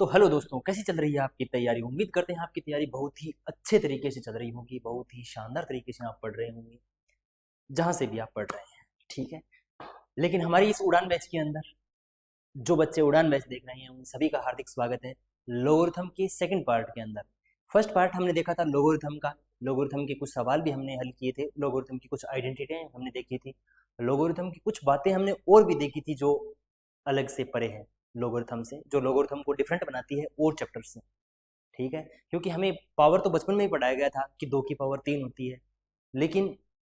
तो हेलो दोस्तों, कैसी चल रही है आपकी तैयारी। उम्मीद करते हैं आपकी तैयारी बहुत ही अच्छे तरीके से चल रही होगी, बहुत ही शानदार तरीके से आप पढ़ रहे होंगे जहाँ से भी आप पढ़ रहे हैं। ठीक है, लेकिन हमारी इस उड़ान बैच के अंदर जो बच्चे उड़ान बैच देख रहे हैं उन सभी का हार्दिक स्वागत है लोगरिथम के सेकंड पार्ट के अंदर। फर्स्ट पार्ट हमने देखा था लोगरिथम का। लोगरिथम के कुछ सवाल भी हमने हल किए थे, लोगरिथम की कुछ आइडेंटिटी हमने देखी थी, लोगरिथम की कुछ बातें हमने और भी देखी थी जो अलग से परे है लोगरिथम से, जो लोगरिथम को डिफरेंट बनाती है और चैप्टर से। ठीक है, क्योंकि हमें पावर तो बचपन में ही पढ़ाया गया था कि 2 की पावर 3 होती है, लेकिन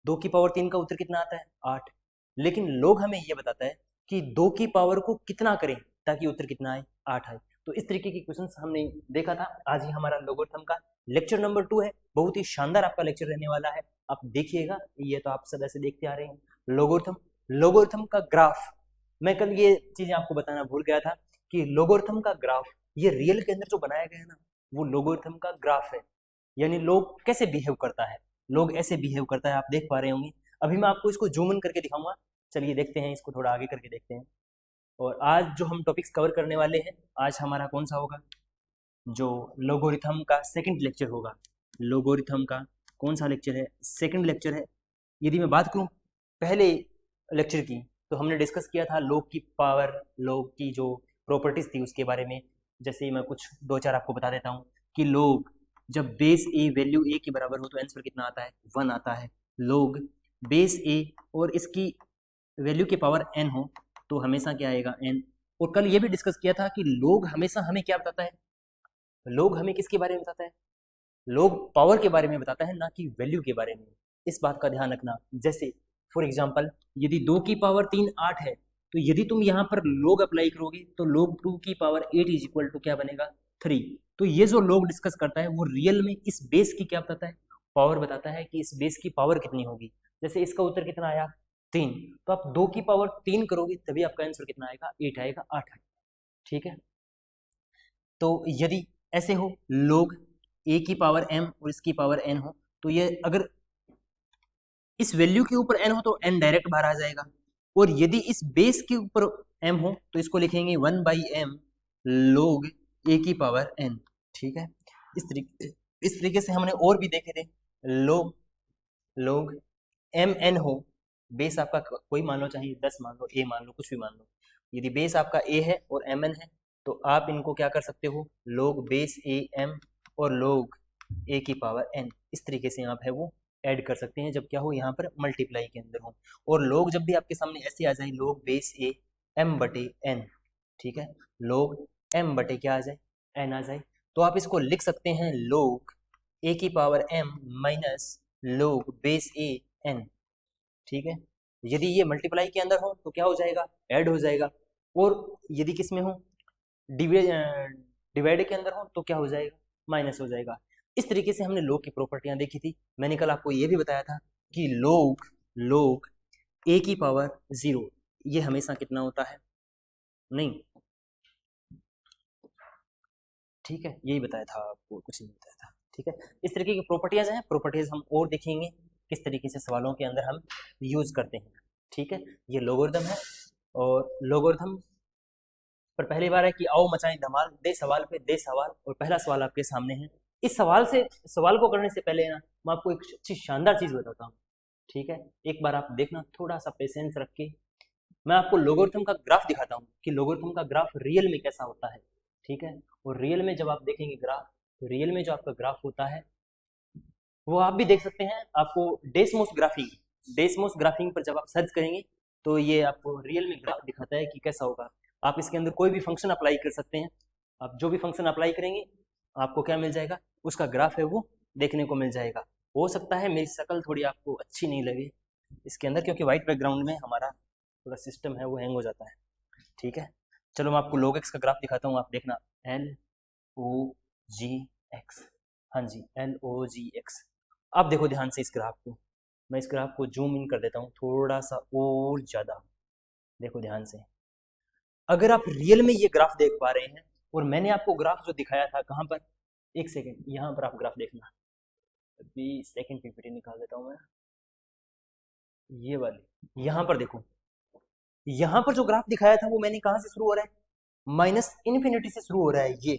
2 की पावर 3 का उत्तर कितना आता है 8। लेकिन लोग हमें ये बताता है कि 2 की पावर को कितना करें ताकि उत्तर कितना आए 8 आए। तो इस तरीके की क्वेश्चंस हमने देखा था। आज ही हमारा लोगरिथम का लेक्चर नंबर 2 है। बहुत ही शानदार आपका लेक्चर रहने वाला है, आप देखिएगा। ये तो आप सदा से देखते आ रहे हैं लोगरिथम। लोगरिथम का ग्राफ, मैं कल ये चीजें आपको बताना भूल गया था कि लोगरिथम का ग्राफ ये रियल के अंदर जो बनाया गया है ना, वो लोगरिथम का ग्राफ है। यानी लोग कैसे बिहेव करता है, लोग ऐसे बिहेव करता है, आप देख पा रहे होंगे। अभी मैं आपको इसको जूम इन करके दिखाऊंगा। चलिए देखते हैं, इसको थोड़ा आगे करके देखते हैं। और आज जो हम टॉपिक्स कवर करने वाले हैं, आज हमारा कौन सा होगा, जो लोगरिथम का सेकंड लेक्चर होगा। लोगरिथम का कौन सा लेक्चर है, सेकंड लेक्चर है। यदि मैं बात करूं पहले लेक्चर की, तो हमने डिस्कस किया था लोग की पावर, लोग की जो प्रॉपर्टीज थी उसके बारे में। जैसे मैं कुछ दो चार आपको बता देता हूँ कि लोग जब बेस ए वैल्यू ए के बराबर हो तो आंसर कितना आता है 1 आता है। लोग बेस ए और इसकी वैल्यू के पावर n हो तो हमेशा क्या आएगा n। और कल ये भी डिस्कस किया था कि लोग हमेशा हमें क्या बताता है, लोग हमें किसके बारे में बताता है, लोग पावर के बारे में बताता है, ना कि वैल्यू के बारे में। इस बात का ध्यान रखना। जैसे फॉर एग्जाम्पल यदि 2 की पावर 3 8 है, तो यदि तुम यहाँ पर लोग अप्लाई करोगे तो लोग 2 की पावर 8 इज इक्वल टू क्या बनेगा 3। तो ये जो लोग डिस्कस करता है वो रियल में इस बेस की क्या बताता है, पावर बताता है कि इस बेस की पावर कितनी होगी। जैसे इसका उत्तर कितना आया 3, तो आप 2 की पावर 3 करोगे तभी आपका आंसर कितना आएगा 8 आएगा, 8 आएगा। ठीक है, तो यदि ऐसे हो लोग ए की पावर m और इसकी पावर n हो, तो ये अगर इस वैल्यू के ऊपर n हो तो n डायरेक्ट बाहर आ जाएगा। और यदि इस बेस के ऊपर m हो तो इसको लिखेंगे 1/m लोग a की पावर n। ठीक है, इस तरीके से हमने और भी देखे थे। लोग लोग mn हो, बेस आपका कोई मान लो, चाहे 10 मान लो, a मान लो, कुछ भी मान लो। यदि बेस आपका a है और mn है तो आप इनको क्या कर सकते हो, लोग बेस a m और लोग a की पावर n, इस तरीके से आप है वो ऐड कर सकते हैं जब क्या हो यहाँ पर मल्टीप्लाई के अंदर हो। और लोग जब भी आपके सामने ऐसे आ जाए, लोग बेस a m बटे n, ठीक है, लोग m बटे क्या आ जाए n आ जाए, तो आप इसको लिख सकते हैं लोग a की पावर m माइनस लोग बेस a n। ठीक है, यदि ये मल्टीप्लाई के अंदर हो तो क्या हो जाएगा, ऐड हो जाएगा। और यदि किस में हो, डिवाइड के अंदर हो तो क्या हो जाएगा, माइनस हो जाएगा। इस तरीके से हमने लोग की प्रॉपर्टियां देखी थी। मैंने कल आपको ये भी बताया था कि लोग लोग a की पावर 0 ये हमेशा कितना होता है, नहीं, ठीक है, यही बताया था आपको, कुछ नहीं बताया था। ठीक है, इस तरीके की प्रॉपर्टीज हैं, प्रॉपर्टीज हम और देखेंगे किस तरीके से सवालों के अंदर हम यूज करते हैं। ठीक है, ये लोगरिथम है। और लोगरिथम पर पहली बार है कि आओ मचाएं धमाल, दे सवाल पे दे सवाल। और पहला सवाल आपके सामने है। इस सवाल को करने से पहले ना मैं आपको एक अच्छी शानदार चीज बताता हूँ। ठीक है, एक बार आप देखना, थोड़ा सा पेशेंस रख के मैं आपको लोगरिथम का ग्राफ दिखाता हूँ कि लोगरिथम का ग्राफ रियल में कैसा होता है। ठीक है, और रियल में जब आप देखेंगे ग्राफ, तो रियल में जो आपका ग्राफ होता है वो आप भी देख सकते हैं। आपको डेसमोस ग्राफिंग पर जब आप सर्च करेंगे तो ये आपको रियल में ग्राफ दिखाता है कि कैसा होगा। आप इसके अंदर कोई भी फंक्शन अप्लाई कर सकते हैं। आप जो भी फंक्शन अप्लाई करेंगे आपको क्या मिल जाएगा, उसका ग्राफ है वो देखने को मिल जाएगा। हो सकता है मेरी शक्ल थोड़ी आपको अच्छी नहीं लगे इसके अंदर, क्योंकि व्हाइट बैकग्राउंड में हमारा पूरा सिस्टम है वो हैंग हो जाता है। ठीक है, चलो मैं आपको log x का ग्राफ दिखाता हूँ, आप देखना LOGX। हाँ जी, LOGX। आप देखो ध्यान से इस ग्राफ को, मैं इस ग्राफ को जूम इन कर देता हूँ थोड़ा सा और ज़्यादा। देखो ध्यान से, अगर आप रियल में ये ग्राफ देख पा रहे हैं, और मैंने आपको ग्राफ जो दिखाया था कहाँ पर, एक सेकेंड, यहाँ पर आप ग्राफ देखना। अभी सेकेंड पीपीटी निकाल देता हूँ मैं, ये वाली, यहाँ पर देखो। यहाँ पर जो ग्राफ दिखाया था वो मैंने कहाँ से शुरू हो रहा है, माइनस इन्फिनिटी से शुरू हो रहा है ये,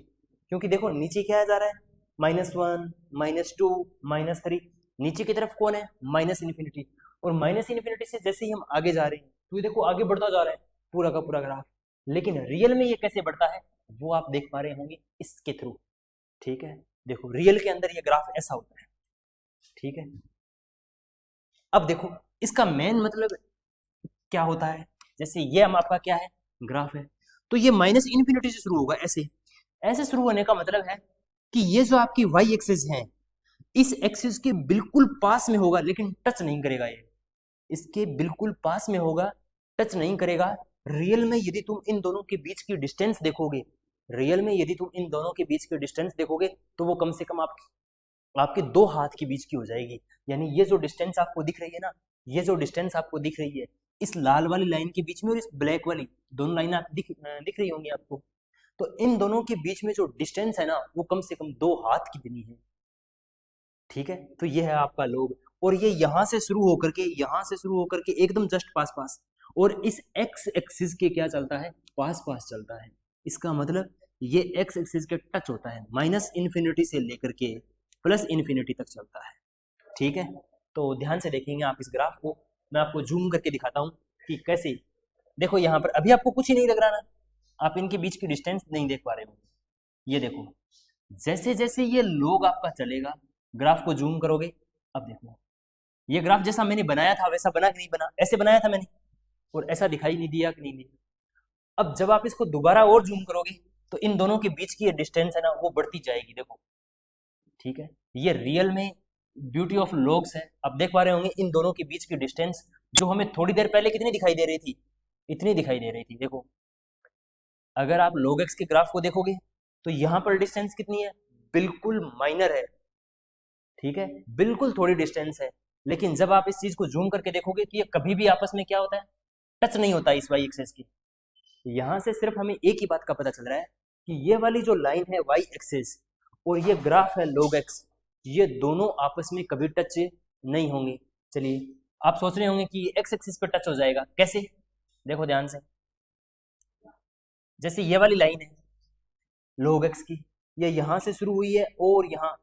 क्योंकि देखो नीचे क्या जा रहा है, -1 -2 -3, नीचे की तरफ कौन है, माइनस इन्फिनिटी। और माइनस इन्फिनिटी से जैसे ही हम आगे जा रहे हैं तो ये देखो आगे बढ़ता जा रहा है पूरा का पूरा ग्राफ। लेकिन रियल में ये कैसे बढ़ता है वो आप देख पा रहे होंगे इसके थ्रू। ठीक है, देखो रियल के अंदर ये ग्राफ ऐसा होता है। ठीक है, अब देखो इसका मेन मतलब क्या होता है, जैसे ये हम आपका क्या है, ग्राफ है, तो ये माइनस इन्फिनिटी से शुरू होगा ऐसे। ऐसे शुरू होने का मतलब है कि ये जो आपकी वाई एक्सिस है इस एक्सिस के बिल्कुल पास में होगा, लेकिन टच नहीं करेगा, ये इसके बिल्कुल पास में होगा, टच नहीं करेगा। रियल में यदि तुम इन दोनों के बीच की डिस्टेंस देखोगे, रियल में यदि तुम इन दोनों के बीच की डिस्टेंस देखोगे तो वो कम से कम आपके 2 हाथ के बीच की हो जाएगी। यानी ये जो डिस्टेंस आपको दिख रही है ना, ये जो डिस्टेंस आपको दिख रही है इस लाल वाली लाइन के बीच में और इस ब्लैक वाली, दोनों लाइन आप दिख रही होंगी आपको, तो इन दोनों के बीच में जो डिस्टेंस है ना वो कम से कम 2 हाथ की बनी है। ठीक है, तो ये है आपका लोग, और ये यहां से शुरू होकर के एकदम जस्ट पास पास, और इस एक्स एक्सिस के क्या चलता है, पास पास चलता है। इसका मतलब ये एक्स एक्सिस के टच होता है, माइनस इन्फिनिटी से लेकर के प्लस इन्फिनिटी तक चलता है। ठीक है, तो ध्यान से देखेंगे आप इस ग्राफ को, मैं आपको जूम करके दिखाता हूँ कि कैसे। देखो यहाँ पर अभी आपको कुछ ही नहीं लग रहा ना, आप इनके बीच की डिस्टेंस नहीं देख पा रहे हो। ये देखो जैसे जैसे ये लोग आपका चलेगा, ग्राफ को जूम करोगे, अब देखो ये ग्राफ जैसा मैंने बनाया था वैसा बना कि नहीं बना, ऐसे बनाया था मैंने और ऐसा दिखाई नहीं दिया कि नहीं दिया। अब जब आप इसको दोबारा और जूम करोगे तो इन दोनों के बीच की ये डिस्टेंस है ना वो बढ़ती जाएगी, देखो। ठीक है, ये रियल में ब्यूटी ऑफ लॉग्स है। आप देख पा रहे होंगे इन दोनों के बीच की डिस्टेंस जो हमें थोड़ी देर पहले कितनी दिखाई दे रही थी, इतनी दिखाई दे रही थी। देखो अगर आप log x के ग्राफ को देखोगे तो यहाँ पर डिस्टेंस कितनी है, बिल्कुल माइनर है। ठीक है, बिल्कुल थोड़ी डिस्टेंस है, लेकिन जब आप इस चीज को जूम करके देखोगे तो ये कभी भी आपस में क्या होता है, टच नहीं होता इस वाई एक्सेस की। यहाँ से सिर्फ हमें एक ही बात का पता चल रहा है कि ये वाली जो लाइन है वाई एक्सेस और ये ग्राफ है log x, ये दोनों आपस में कभी टच नहीं होंगे। चलिए आप सोच रहे होंगे कि एक्स एक्सिस पे टच हो जाएगा, कैसे, देखो ध्यान से। जैसे ये वाली लाइन है log x की, ये यहाँ से शुरू हुई है और यहाँ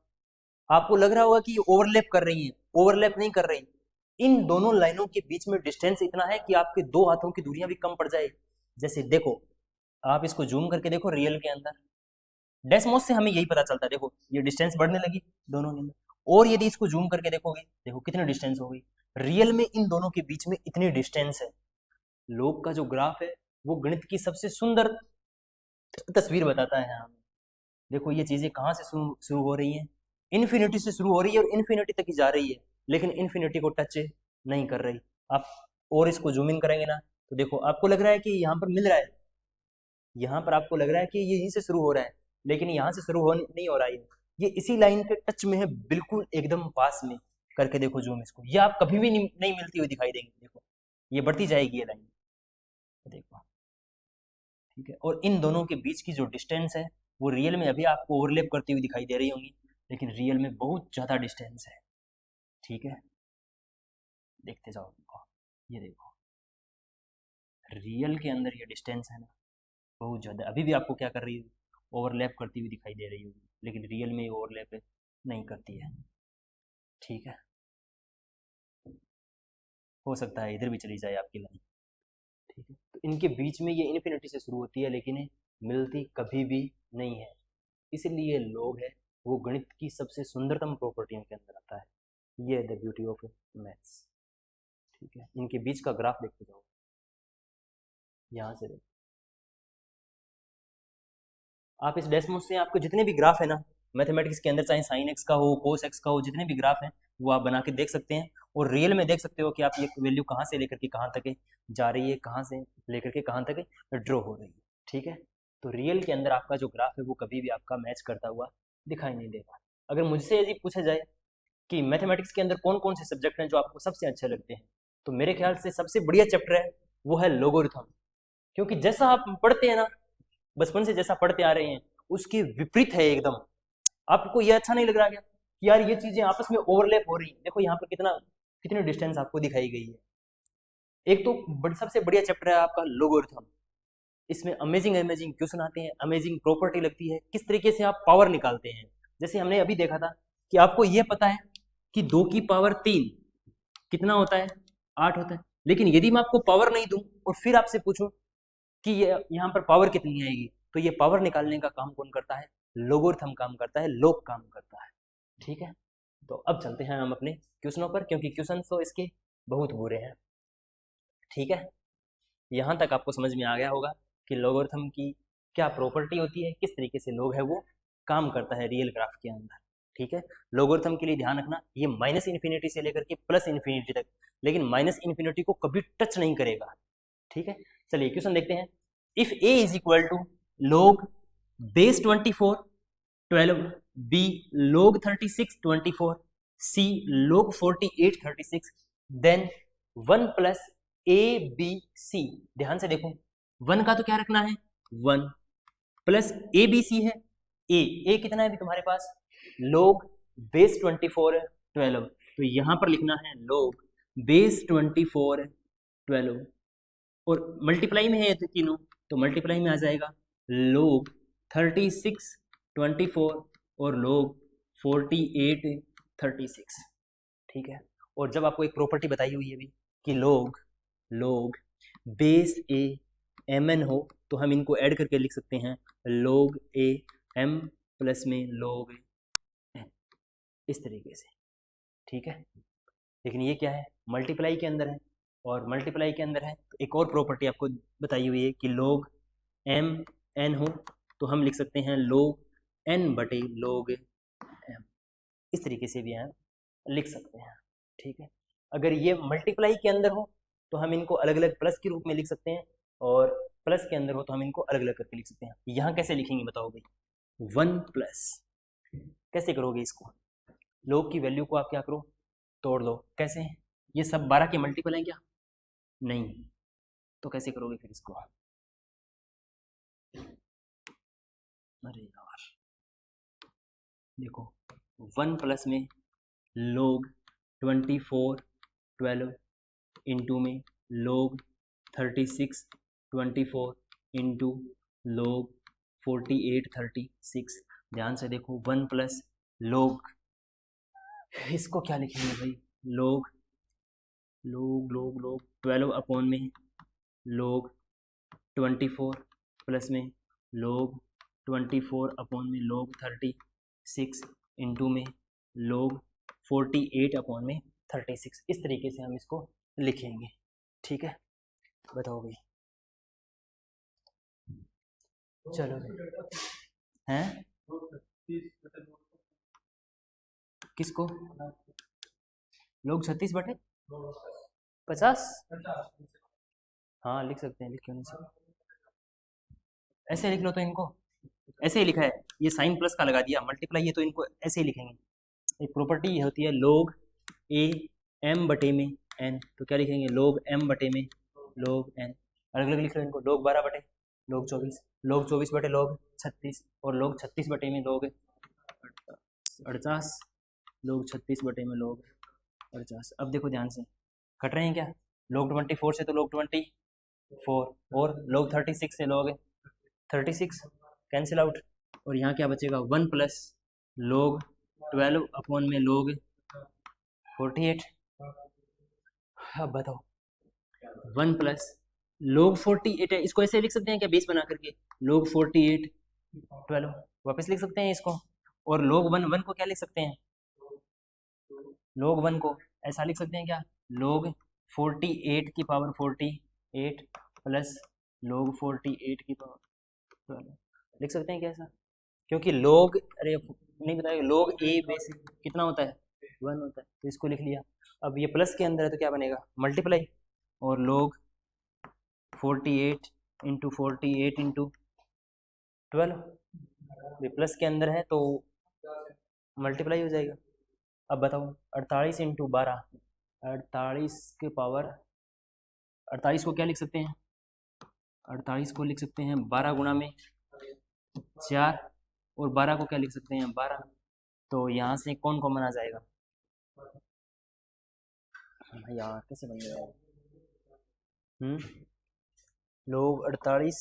आपको लग रहा होगा कि ये ओवरलैप कर रही है, ओवरलैप नहीं कर रही। इन दोनों लाइनों के बीच में डिस्टेंस इतना है कि आपके 2 हाथों की दूरियां भी कम पड़ जाए। जैसे देखो आप इसको जूम करके देखो, रियल के अंदर डेस्मोस से हमें यही पता चलता है, देखो ये डिस्टेंस बढ़ने लगी दोनों के अंदर। और यदि इसको जूम करके देखोगे, देखो कितनी डिस्टेंस हो गई, रियल में इन दोनों के बीच में इतनी डिस्टेंस है। लोग का जो ग्राफ है वो गणित की सबसे सुंदर तस्वीर बताता है हमें। देखो ये चीजें कहाँ से शुरू शुरू हो रही हैं, इन्फिनिटी से शुरू हो रही है और इन्फिनिटी तक ही जा रही है, लेकिन इन्फिनिटी को टच नहीं कर रही। आप और इसको जूम इन करेंगे ना तो देखो आपको लग रहा है कि यहाँ पर मिल रहा है, यहाँ पर आपको लग रहा है कि ये यहीं से शुरू हो रहा है, लेकिन यहाँ से शुरू हो नहीं हो रहा है, ये इसी लाइन के टच में है, बिल्कुल एकदम पास में। करके देखो जूम इसको, ये आप कभी भी नहीं मिलती हुई दिखाई देंगी। देखो ये बढ़ती जाएगी ये लाइन, देखो। ठीक है, और इन दोनों के बीच की जो डिस्टेंस है वो रियल में अभी आपको ओवरलैप करती हुई दिखाई दे रही होंगी, लेकिन रियल में बहुत ज़्यादा डिस्टेंस है। ठीक है, देखते जाओ, देखो ये देखो रियल के अंदर ये डिस्टेंस है ना बहुत ज़्यादा, अभी भी आपको क्या कर रही है, ओवरलैप करती हुई दिखाई दे रही होगी, लेकिन रियल में ओवरलैप नहीं करती है। ठीक है, हो सकता है इधर भी चली जाए आपकी लाइन। ठीक है, तो इनके बीच में ये इन्फिनिटी से शुरू होती है लेकिन ये मिलती कभी भी नहीं है, इसलिए लोग है वो गणित की सबसे सुंदरतम प्रॉपर्टियों के अंदर आता है। ये है द ब्यूटी ऑफ मैथ्स। ठीक है, इनके बीच का ग्राफ देखते जाओ, यहाँ से देखो आप इस डेस्मोस से आपको जितने भी ग्राफ है ना मैथमेटिक्स के अंदर, चाहे साइन एक्स का हो, कोस एक्स का हो, जितने भी ग्राफ हैं वो आप बना के देख सकते हैं और रियल में देख सकते हो कि आप ये वैल्यू कहाँ से लेकर के कहाँ तक जा रही है, कहाँ से लेकर के कहाँ तक ड्रॉ हो रही है। ठीक है, तो रियल के अंदर आपका जो ग्राफ है वो कभी भी आपका मैच करता हुआ दिखाई नहीं देगा। अगर मुझसे यदि पूछा जाए कि मैथमेटिक्स के अंदर कौन कौन से सब्जेक्ट हैं जो आपको सबसे अच्छे लगते हैं, तो मेरे ख्याल से सबसे बढ़िया चैप्टर है वो है लोगोरिथम। क्योंकि जैसा आप पढ़ते हैं ना, बचपन से जैसा पढ़ते आ रहे हैं उसके विपरीत है एकदम। आपको ये अच्छा नहीं लग रहा क्या कि यार ये चीजें आपस में ओवरलैप हो रही हैं, देखो यहाँ पर कितनी डिस्टेंस आपको दिखाई गई है। एक तो सबसे बढ़िया चैप्टर है आपका लोगोरिथम, इसमें अमेजिंग अमेजिंग क्वेश्चन आते हैं, अमेजिंग प्रॉपर्टी लगती है, किस तरीके से आप पावर निकालते हैं। जैसे हमने अभी देखा था कि आपको यह पता है कि 2 की पावर 3 कितना होता है, 8 होता है। लेकिन यदि मैं आपको पावर नहीं दूं और फिर आपसे पूछूं कि ये यहाँ पर पावर कितनी आएगी, तो ये पावर निकालने का काम कौन करता है, लोगरिथम काम करता है, लोग काम करता है। ठीक है, तो अब चलते हैं हम अपने क्वेश्चनों पर, क्योंकि क्वेश्चन तो इसके बहुत बुरे हैं। ठीक है, यहाँ तक आपको समझ में आ गया होगा कि लोगरिथम की क्या प्रॉपर्टी होती है, किस तरीके से लोग है वो काम करता है रियल ग्राफ के अंदर। ठीक है, लोगरिथम के लिए ध्यान रखना ये माइनस इन्फिनिटी से लेकर के प्लस इन्फिनिटी तक, लेकिन माइनस इन्फिनिटी को कभी टच नहीं करेगा। ठीक है, चलिए क्वेश्चन देखते हैं। If a is equal to log base 24 12, b log 36 24, c log 48 36, then 1 plus a b c. ध्यान से देखो, 1 का तो क्या रखना है 1, प्लस ए बी सी है, ए कितना है अभी तुम्हारे पास, लोग बेस 24 है 12, तो यहां पर लिखना है लोग बेस 24 है 12, और मल्टीप्लाई में है ये तीनों, तो मल्टीप्लाई में आ जाएगा लोग 36 24 और लोग 48 36। ठीक है, और जब आपको एक प्रॉपर्टी बताई हुई है अभी कि लोग बेस ए एम एन हो, तो हम इनको ऐड करके लिख सकते हैं लोग ए एम प्लस में लोग एन, इस तरीके से। ठीक है, लेकिन ये क्या है, मल्टीप्लाई के अंदर है, और मल्टीप्लाई के अंदर है तो एक और प्रॉपर्टी आपको बताई हुई है कि लोग एम एन हो, तो हम लिख सकते हैं लोग एन बटे लोग एम, इस तरीके से भी हम लिख सकते हैं। ठीक है, अगर ये मल्टीप्लाई के अंदर हो तो हम इनको अलग अलग प्लस के रूप में लिख सकते हैं, और प्लस के अंदर हो तो हम इनको अलग अलग करके लिख सकते हैं। यहाँ कैसे लिखेंगे बताओ भाई, 1 प्लस, कैसे करोगे इसको, लोग की वैल्यू को आप क्या करो, तोड़ दो। कैसे, ये सब 12 के मल्टीपल हैं क्या, नहीं, तो कैसे करोगे फिर इसको, अरे यार देखो, 1 प्लस में लोग 24 12 इंटू में लोग 36 24 इंटू लोग 48 36। ध्यान से देखो, 1 प्लस लोग, इसको क्या लिखेंगे भाई, लोग 12 अपॉन में लोग 24 प्लस में लोग 24 अपॉन में लोग 36 इंटू में लोग 48 अपॉन में 36। इस तरीके से हम इसको लिखेंगे। ठीक है, बताओ भाई, चलो हैं, किसको, लोग 36 बटे 50, हाँ लिख सकते हैं, लिख क्यों नहीं सकते, ऐसे लिख लो, तो इनको ऐसे ही लिखा है, ये साइन प्लस का लगा दिया, मल्टीप्लाई है तो इनको ऐसे ही लिखेंगे। एक प्रॉपर्टी होती है लोग ए एम बटे में एन, तो क्या लिखेंगे लोग एम बटे में लोग एन, अलग अलग लिख लो इनको, लोग 12 बटे लोग 24, लोग 24 बटे लोग 36, और लोग 36 बटे में लोग 48, लोग 36 बटे में लोग 50। अब देखो ध्यान से, कट रहे हैं क्या, लोग 24 से तो लोग 24, और लोग 36 से लोग 36 कैंसिल आउट, और यहाँ क्या बचेगा 1 प्लस लोग 12 अपॉन में लोग 48। अब बताओ, 1 प्लस लोग 48 है, इसको ऐसे लिख सकते हैं क्या बेस बना करके, लोग 48 12 वापस लिख सकते हैं इसको, और लोग 1 को क्या लिख सकते हैं, लोग 1 को ऐसा लिख सकते हैं क्या, लोग 48 की पावर 48 प्लस लोग 48 की पावर 12 लिख सकते हैं क्या ऐसा, क्योंकि लोग, अरे नहीं बताया, लोग ए बेस कितना होता है 1 होता है, तो इसको लिख लिया। अब ये प्लस के अंदर है तो क्या बनेगा मल्टीप्लाई, और लोग 48 इंटू 48 इंटू 12, ये प्लस के अंदर है तो मल्टीप्लाई हो जाएगा। अब बताओ 48 इंटू 12, 48 के पावर 48 को क्या लिख सकते हैं, 48 को लिख सकते हैं 12 गुणा में 4, और 12 को क्या लिख सकते हैं 12, तो यहाँ से कौन कॉमन आ जाएगा, यार कैसे बन जाएगा, लोग 48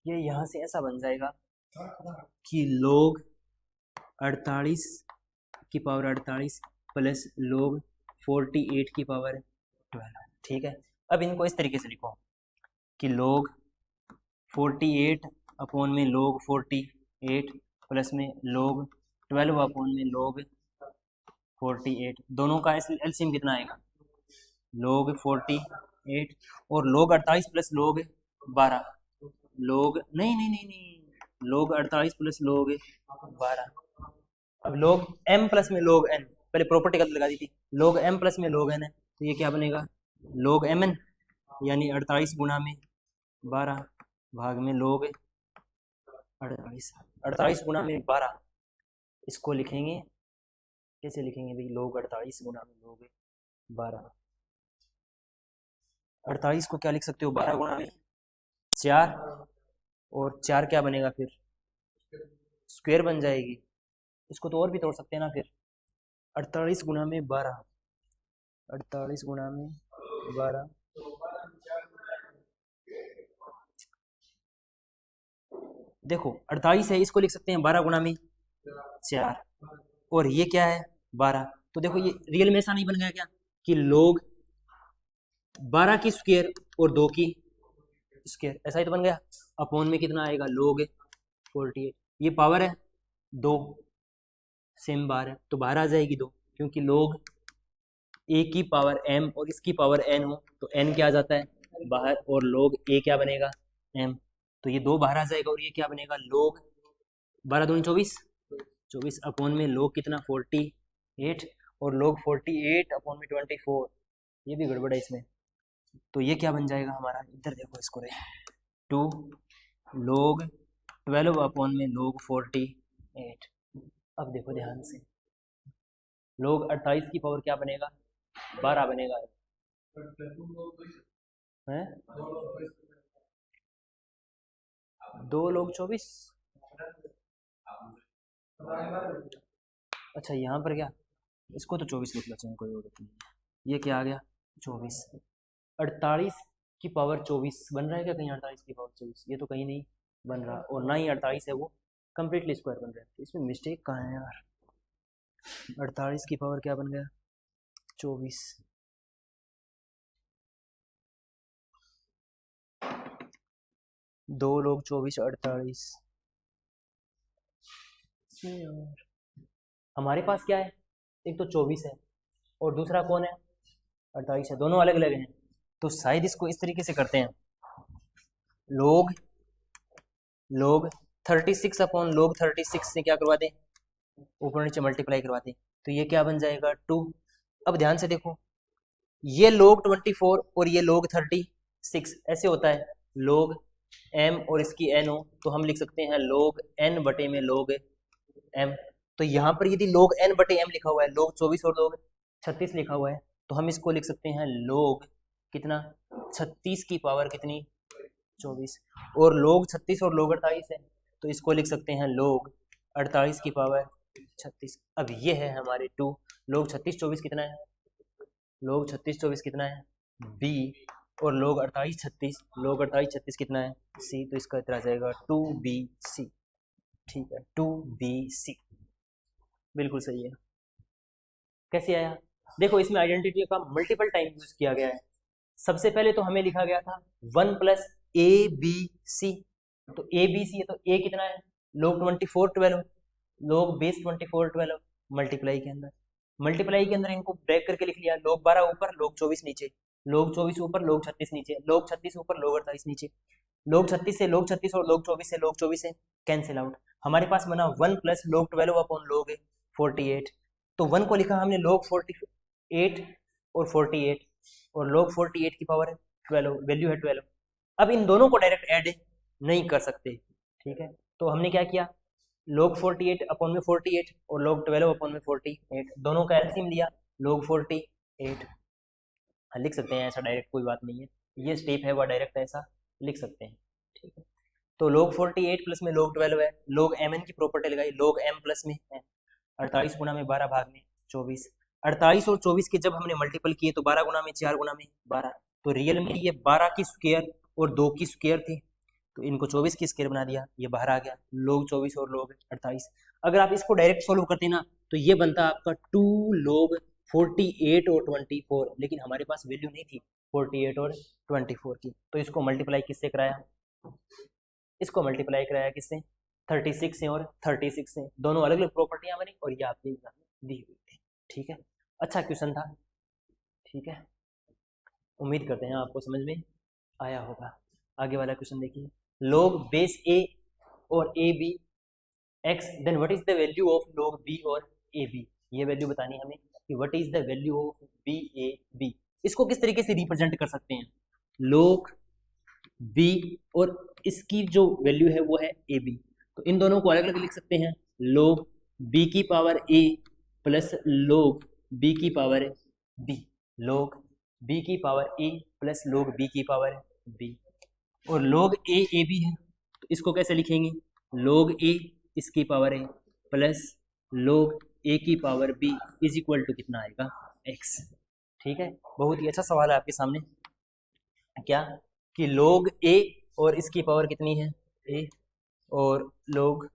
ये यहाँ से ऐसा बन जाएगा कि log 48 की पावर 48 प्लस log 48 की पावर 12। ठीक है, अब इनको इस तरीके से लिखो कि log 48 अपॉन में log 48 प्लस में log 12 अपॉन में log 48, दोनों का एलसीएम कितना आएगा log 48 और log 48 प्लस log 12, log नहीं log 48 प्लस log 12। अब log m प्लस में log n, पहले प्रॉपर्टी गलत लगा दी थी, log m प्लस में log n है तो ये क्या बनेगा log mn, यानी 48 गुणा में 12 भाग में log 48 गुणा में 12। इसको लिखेंगे कैसे लिखेंगे भाई, log 48 गुणा में log 12। 48 को क्या लिख सकते हो 12 गुणा में 4, और 4 क्या बनेगा फिर स्क्वायर बन जाएगी। इसको तो और भी तोड़ सकते हैं ना फिर, 48 गुणा में 12, 48 गुणा में 12 देखो 48 है, इसको लिख सकते हैं 12 गुणा में 4, और ये क्या है 12। तो देखो ये रियल में ऐसा नहीं बन गया क्या कि log 12 की स्क्वायर और 2 की स्क्वायर, ऐसा ही तो बन गया। अपॉन में कितना आएगा log 48, ये पावर है 2, सेम बार है तो बाहर आ जाएगी 2, क्योंकि log a की पावर m और इसकी पावर n हो तो n क्या आ जाता है बाहर, और log a क्या बनेगा m, तो ये 2 बाहर आ जाएगा और ये क्या बनेगा log 12 दूनी 24 अपॉन में log कितना 48 और log 48 अपॉन में 24, ये भी गड़बड़ है इसमें। तो ये क्या बन जाएगा हमारा, इधर देखो इसको रे, 2 log 12 अपॉन में log 48। अब देखो ध्यान से, log 28 की पावर क्या बनेगा 12 बनेगा है, 2 log 24। अच्छा यहाँ पर क्या, इसको तो 24 लिख लेते हैं, कोई जरूरत नहीं। ये क्या आ गया 24, 48 की पावर 24 बन रहा है क्या कहीं 48 की पावर 24, ये तो कहीं नहीं बन रहा, और ना ही 48 है वो कंप्लीटली स्क्वायर बन रहा है, तो इसमें मिस्टेक कहाँ है यार। 48 की पावर क्या बन गया 24, 2 log 24 48। हमारे पास क्या है, एक तो 24 है और दूसरा कौन है 48 है, दोनों अलग अलग हैं। तो शायद इसको इस तरीके से करते हैं, log 36 अपॉन log 36 से क्या करवा दें ऊपर नीचे मल्टीप्लाई करवा दें, तो ये क्या बन जाएगा 2। अब ध्यान से देखो, ये log 24 और ये log 36 ऐसे होता है, log m और इसकी n हो तो हम लिख सकते हैं log n बटे में log m। तो यहाँ पर यदि log n बटे m लिखा हुआ है, log 24 और log 36 लिखा हुआ है, तो हम इसको लिख सकते हैं log कितना 36 की पावर कितनी 24, और log 36 और log 48 है तो इसको लिख सकते हैं log 48 की पावर 36। अब ये है हमारे 2, log 36 24 कितना है, log 36 24 कितना है b, और log 48 36 कितना है c, तो इसका इतना आ जाएगा 2bc। ठीक है 2bc बिल्कुल सही है। कैसे आया देखो, इसमें आइडेंटिटी का मल्टीपल टाइम यूज किया गया है। सबसे पहले तो हमें लिखा गया था 1 प्लस ए बी सी, तो ए बी सी है तो ए कितना है log 24 12, log बेस 24 12, मल्टीप्लाई के अंदर इनको ब्रेक करके लिख लिया, log 12 ऊपर log 24 नीचे, log 24 ऊपर log 36 नीचे, log 36 ऊपर log 48 नीचे, log 36 से log 36 और log 24 से log 24 से कैंसिल आउट। हमारे पास बना 1 प्लस log 12 अपॉन log 48, तो 1 को लिखा हमने log 48 और 48, और log 48 की पावर है 12, वैल्यू है 12। अब इन दोनों को डायरेक्ट ऐड नहीं कर सकते, ठीक है, तो हमने क्या किया log 48 अपॉन में 48 और log 12 अपॉन में 48, दोनों का एलसीएम लिया log 48। हाँ लिख सकते हैं ऐसा डायरेक्ट, कोई बात नहीं है, ये स्टेप है वह डायरेक्ट ऐसा लिख सकते हैं, ठीक है। तो log 48 प्लस में log 12 है, log mn की प्रॉपर्टी लगाई, log m प्लस में है 48 गुना में 12 भाग में 24, 48 और 24 के जब हमने मल्टीपल किए तो 12 गुना में 4 गुना में 12, तो रियल में ये 12 की स्क्वायर और 2 की स्क्वायर थी, तो इनको 24 की स्क्वायर बना दिया, ये बाहर आ गया, log 24 और log 48। अगर आप इसको डायरेक्ट सोल्व करते ना तो ये बनता आपका 2 log 48 और 24, लेकिन हमारे पास वैल्यू नहीं थी 48 और 24 की, तो इसको मल्टीप्लाई किससे कराया, इसको मल्टीप्लाई कराया किससे, 36 से और 36 से, दोनों अलग अलग प्रॉपर्टियां बनी और ये आपके एग्जाम में दी हुई थी। ठीक है, अच्छा क्वेश्चन था। ठीक है, उम्मीद करते हैं आपको समझ में आया होगा। आगे वाला क्वेश्चन देखिए, log बेस a और a b x, then what is the value of log b और ए बी, ये वैल्यू बतानी हमें कि what is the value of B A B. इसको किस तरीके से रिप्रेजेंट कर सकते हैं, log b और इसकी जो वैल्यू है वो है ए बी, तो इन दोनों को अलग अलग लिख सकते हैं, log b की power a plus log b की पावर b, log b की power a plus log b की पावर b, और log a b है तो इसको कैसे लिखेंगे, log a इसकी power a plus log a की power b is equal to कितना आएगा, x। ठीक है, बहुत ही अच्छा सवाल है आपके सामने, क्या कि log a और इसकी पावर कितनी है a, और log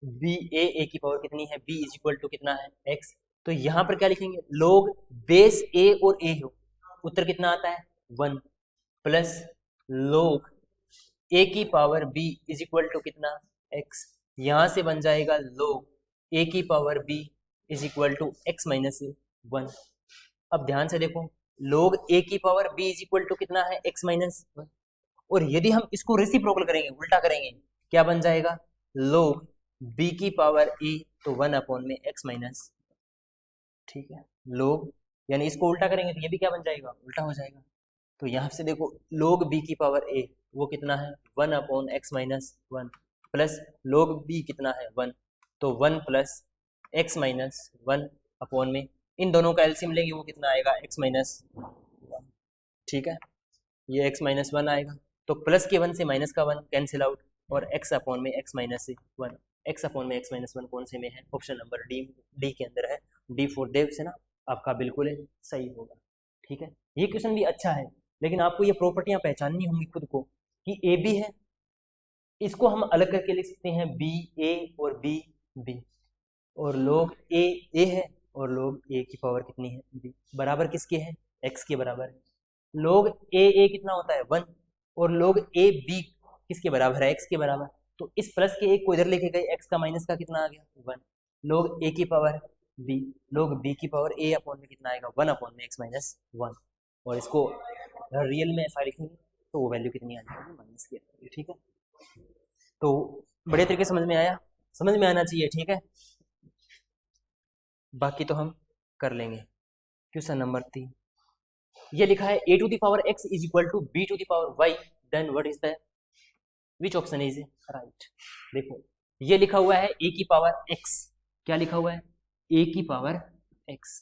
b a की पावर कितनी है b इज इक्वल टू कितना है x। तो यहाँ पर क्या लिखेंगे, log बेस a और a हो, उत्तर कितना आता है 1, प्लस log a की power b is equal to कितना x, यहाँ से बन जाएगा log a की power b is equal to x minus 1। अब ध्यान से देखो, log a की power b is equal to कितना है x माइनस 1, और यदि हम इसको रेसिप्रोकल करेंगे, उल्टा करेंगे, क्या बन जाएगा, log b की पावर a तो 1 अपॉन में x माइनस। ठीक है, log यानी इसको उल्टा करेंगे तो ये भी क्या बन जाएगा, उल्टा हो जाएगा। तो यहाँ से देखो log b की पावर a वो कितना है 1 upon x minus 1, plus log b कितना है 1, तो 1 प्लस x माइनस 1 अपॉन में, इन दोनों का एलसीएम लेंगे वो कितना आएगा x माइनस 1। ठीक है, ये x माइनस 1 आएगा, तो प्लस के 1 से माइनस का 1 कैंसिल आउट, और x अपॉन में x माइनस 1, x अपॉन में x माइनस 1 कौन से में है, ऑप्शन नंबर डी के अंदर है, डी फॉर देव से ना आपका बिल्कुल सही होगा। ठीक है, ये क्वेश्चन भी अच्छा है, लेकिन आपको ये प्रॉपर्टियां पहचाननी होंगी खुद को कि ए बी है, इसको हम अलग करके लिख सकते हैं बी ए और बी बी, और log ए है और log ए की पावर कितनी है बी, बराबर किसके है, x के बराबर है। log ए कितना होता है 1, और log ए बी किसके बराबर है, x के बराबर, तो इस प्लस के एक को इधर लेके गए, x का माइनस का कितना आ गया 1, log ए की पावर b, log b की पावर a अपॉन में कितना आएगा 1 अपॉन में x माइनस 1, और इसको रियल में ऐसा लिखेंगे तो वो वैल्यू कितनी आ जाएगी, माइनस की आ जाएगी। ठीक है, तो बड़े तरीके समझ में आया, समझ में आना चाहिए। ठीक है, बाकी तो हम कर लेंगे। क्वेश्चन नंबर 3, ये लिखा है a to the power x is equal to b to the power y, then what is the, which option is right. देखो ये लिखा हुआ है a की पावर x, क्या लिखा हुआ है a की पावर x,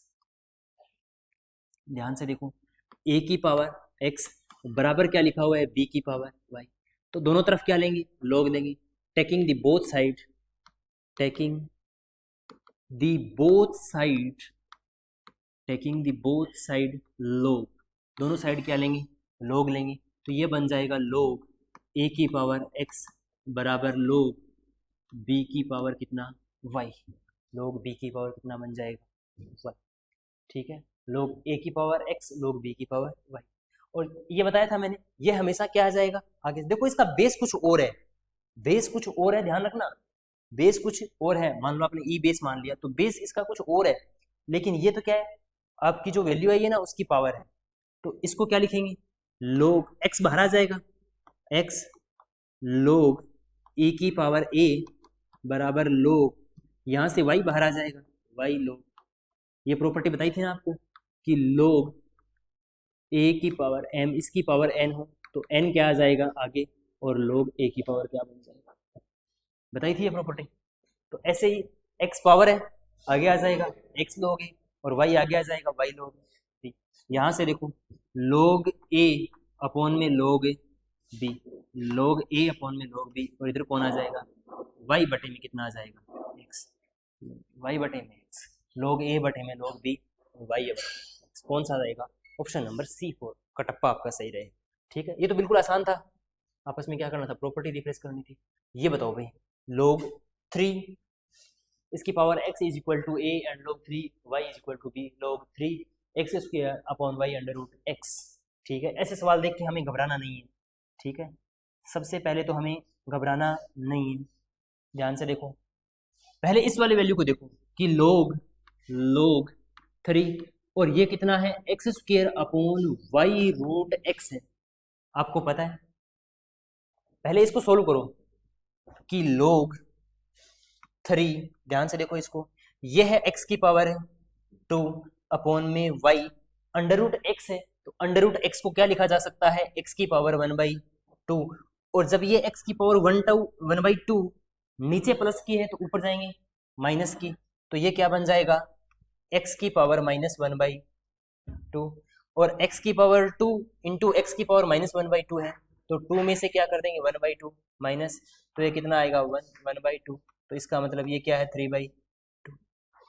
ध्यान से देखो a की पावर x बराबर क्या लिखा हुआ है b की पावर y, तो दोनों तरफ क्या लेंगे, log लेंगे, taking the both side, taking the both side, taking the both side log, दोनों साइड क्या लेंगे, log लेंगे, तो ये बन जाएगा log a की पावर x बराबर log b की पावर कितना y, log b की पावर कितना बन जाएगा y। ठीक है, log a की पावर x log b की पावर y, और ये बताया था मैंने, ये हमेशा क्या आ जाएगा आगे। देखो इसका बेस कुछ और है, बेस कुछ और है, ध्यान रखना, बेस कुछ और है, मान लो आपने ई बेस मान लिया तो बेस इसका कुछ और है, लेकिन ये तो क्या है, आपकी जो वैल्यू है ये ना उसकी पावर है, तो इसको क्या लिखेंगे, log x बाहर आ जाएगा, x log e की पावर a बराबर log, यहाँ से y बाहर आ जाएगा, y log, ये प्रॉपर्टी बताई थी ना आपको कि log a की पावर m इसकी पावर n हो तो n क्या आ जाएगा आगे, और log a की पावर क्या बन जाएगा, बताई थी ये प्रॉपर्टी। तो ऐसे ही x पावर है आगे आ जाएगा x log a, और y आगे आ जाएगा y log b। यहाँ से देखो log a अपॉन में log b, log a upon में log b, और इधर कौन आ जाएगा y बटे में कितना आ जाएगा x, y बटे में x, log a बटे में log b, y बटे में x, कौन सा रहेगा, ऑप्शन नंबर C4 कटप्पा आपका सही रहेगा। ठीक है, ये तो बिल्कुल आसान था, आपस में क्या करना था, प्रॉपर्टी रिप्लेस करनी थी। ये बताओ भाई, log 3 इसकी power x is equal to a and log 3 y is equal to b, log 3 x square upon y under root x। ठीक है, ऐसे सवाल देख के हमें घबराना नहीं है। ठीक है, सबसे पहले तो हमें घबराना नहीं है। ध्यान से देखो, पहले इस वाले वैल्यू को देखो कि log 3 और ये कितना है, x square upon y root x है। आपको पता है, पहले इसको सोल्व करो कि log 3, ध्यान से देखो इसको, ये है x की पावर है 2 अपॉन में y अंडर रूट एक्स है, तो अंडर रूट एक्स को क्या लिखा जा सकता है, x की पावर 1/2। और जब ये x की पावर 1/2 नीचे प्लस की है तो ऊपर जाएंगे माइनस की, तो ये क्या बन जाएगा, x की पावर -1/2। और x की पावर 2 इंटू एक्स की पावर -1/2 है, तो 2 में से क्या कर देंगे 1/2 माइनस, तो ये कितना आएगा 1/2। तो इसका मतलब ये क्या है 3/2।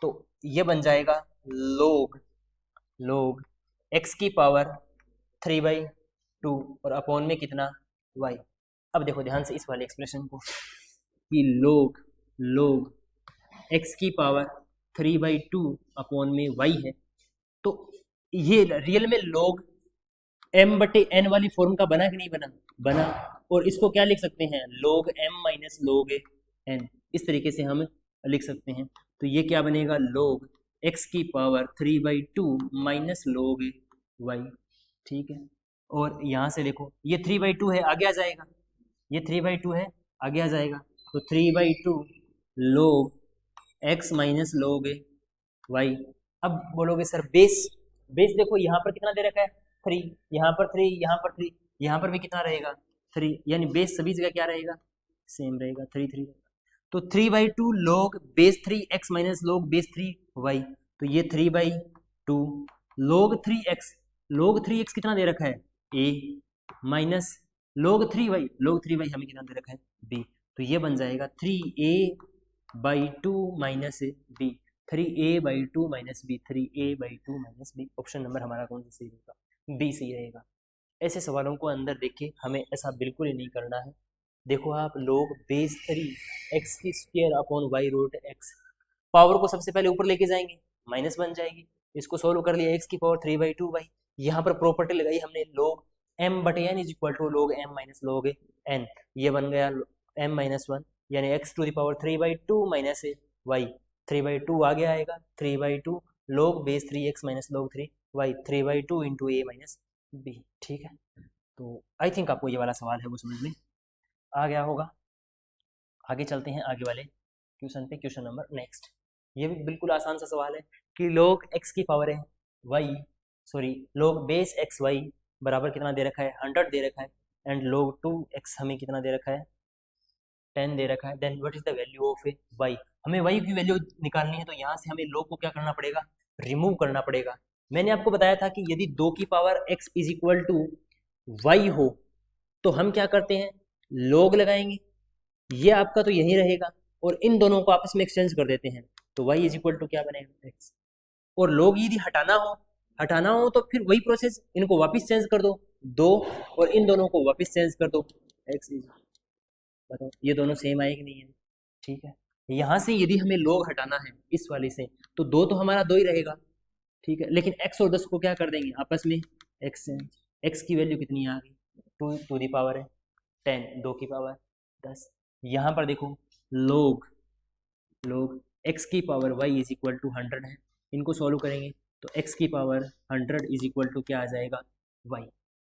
तो ये बन जाएगा log x की पावर 3/2 और अपॉन में कितना y। अब देखो ध्यान से इस वाले एक्सप्रेशन को कि log x की पावर 3/2 अपॉन में y है, तो ये रियल में log m/n वाली फॉर्म का बना कि नहीं बना। और इसको क्या लिख सकते हैं, log m minus log n, इस तरीके से हम लिख सकते हैं। तो ये क्या बनेगा, log x की पावर 3/2 माइनस log y। ठीक है, और यहाँ से देखो ये 3/2 है, आगे आ जाएगा, ये 3/2 है, आगे आ जाएगा, तो 3/2 log x minus log y। अब बोलोगे सर बेस देखो यहाँ पर कितना दे रखा है 3, यहाँ पर 3, यहाँ पर 3, यहाँ पर भी कितना रहेगा 3, यानी बेस सभी जगह क्या रहेगा, सेम रहेगा, 3 3। तो 3/2 log base 3 x minus log base 3 y, तो ये 3/2 log 3x कितना दे रखा है a माइनस log 3y हमें कितना दे रखा है b, तो ये बन जाएगा 3a/2 minus b, 3a/2 minus b, 3a/2 minus b। Option number हमारा कौन सा सही होगा, बी सही रहेगा। ऐसे सवालों को अंदर देख के हमें ऐसा बिल्कुल ही नहीं करना है। देखो आप log बेस 3 x की square upon y root x, power को सबसे पहले ऊपर लेके जाएंगे, माइनस बन जाएगी। इसको सोल्व कर लिया, x की पावर 3/2 बाई, यहाँ पर प्रॉपर्टी लगाई हमने log m/n is equal to log m minus log n, ये बन गया m-1, यानी x to the power 3/2 minus y, 3/2 आगे आएगा, 3/2 log base 3x minus log 3y, 3/2 into a minus b। ठीक है, तो आई थिंक आपको ये वाला सवाल है वो समझ में आ गया होगा। आगे चलते हैं आगे वाले क्वेश्चन पे, क्वेश्चन नंबर नेक्स्ट। ये भी बिल्कुल आसान सा सवाल है कि log x की पावर है log बेस एक्स वाई बराबर कितना दे रखा है 100 दे रखा है, एंड log 2x हमें कितना दे रखा है 10 दे रखा है। Then what is the value of y, हमें y की वैल्यू निकालनी है, तो यहाँ से हमें log को क्या करना पड़ेगा, रिमूव करना पड़ेगा। मैंने आपको बताया था कि यदि 2 की power x is equal to y हो तो हम क्या करते हैं, log लगाएंगे, ये आपका तो यही रहेगा, और इन दोनों को आपस में एक्सचेंज कर देते हैं, तो y इज इक्वल टू क्या बनेगा x। और log यदि हटाना हो तो फिर वही प्रोसेस, इनको वापस चेंज कर दो 2 और इन दोनों को वापस चेंज कर दो x इज, बताओ ये दोनों सेम आए कि नहीं है। ठीक है, यहाँ से यदि हमें log हटाना है इस वाले से, तो 2 तो हमारा 2 ही रहेगा। ठीक है, लेकिन x और 10 को क्या कर देंगे आपस में एक्सचेंज, x की वैल्यू कितनी आ गई 2 टू दी पावर है 10, 2 की पावर 10। यहाँ पर देखो log x की power y is equal to 100 है, इनको सॉल्व करेंगे तो x की पावर 100 इज इक्वल टू क्या आ जाएगा y,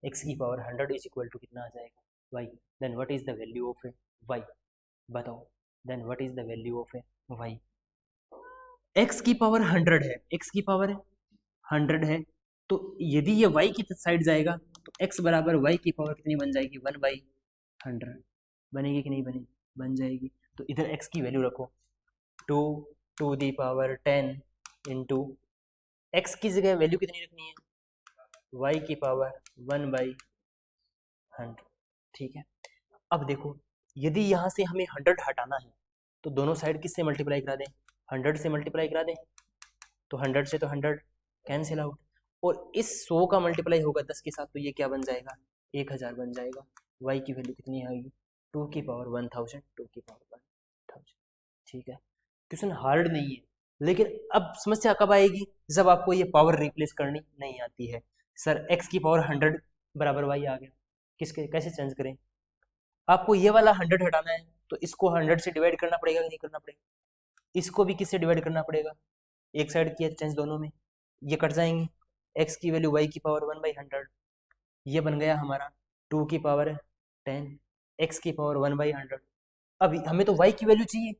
x की पावर 100 इज इक्वल टू कितना आ जाएगा y। Then what is the value of y, बताओ, then what is the value of y। x की पावर 100 है, x की पावर 100 है, तो यदि ये y की साइड जाएगा तो x बराबर y की पावर कितनी बन जाएगी 1/100, बनेगी कि नहीं बनेगी, बन जाएगी। तो इधर x की वैल्यू रखो 2 to the power 10 into x की जगह वैल्यू कितनी रखनी है y की पावर 1/100। ठीक है, अब देखो यदि यहाँ से हमें 100 हटाना है तो दोनों साइड किससे मल्टीप्लाई करा दें, 100 से मल्टीप्लाई करा दें, तो 100 से तो 100 कैंसिल आउट, और इस 100 का मल्टीप्लाई होगा 10 के साथ, तो ये क्या बन जाएगा 1000 बन जाएगा। y की वैल्यू कितनी आएगी 2 की पावर 1000, 2 की पावर 1000। ठीक है, क्वेश्चन हार्ड नहीं है, लेकिन अब समस्या कब आएगी जब आपको ये पावर रिप्लेस करनी नहीं आती है। सर x की पावर 100 बराबर y आ गया, किसके कैसे चेंज करें? आपको ये वाला 100 हटाना है तो इसको 100 से डिवाइड करना पड़ेगा कि नहीं करना पड़ेगा? इसको भी किससे डिवाइड करना पड़ेगा? एक साइड किया चेंज दोनों में, ये कट जाएंगे, x की वैल्यू y की पावर 1/100, ये बन गया हमारा 2 की पावर 10, x की पावर 1/100। अब हमें तो y की वैल्यू चाहिए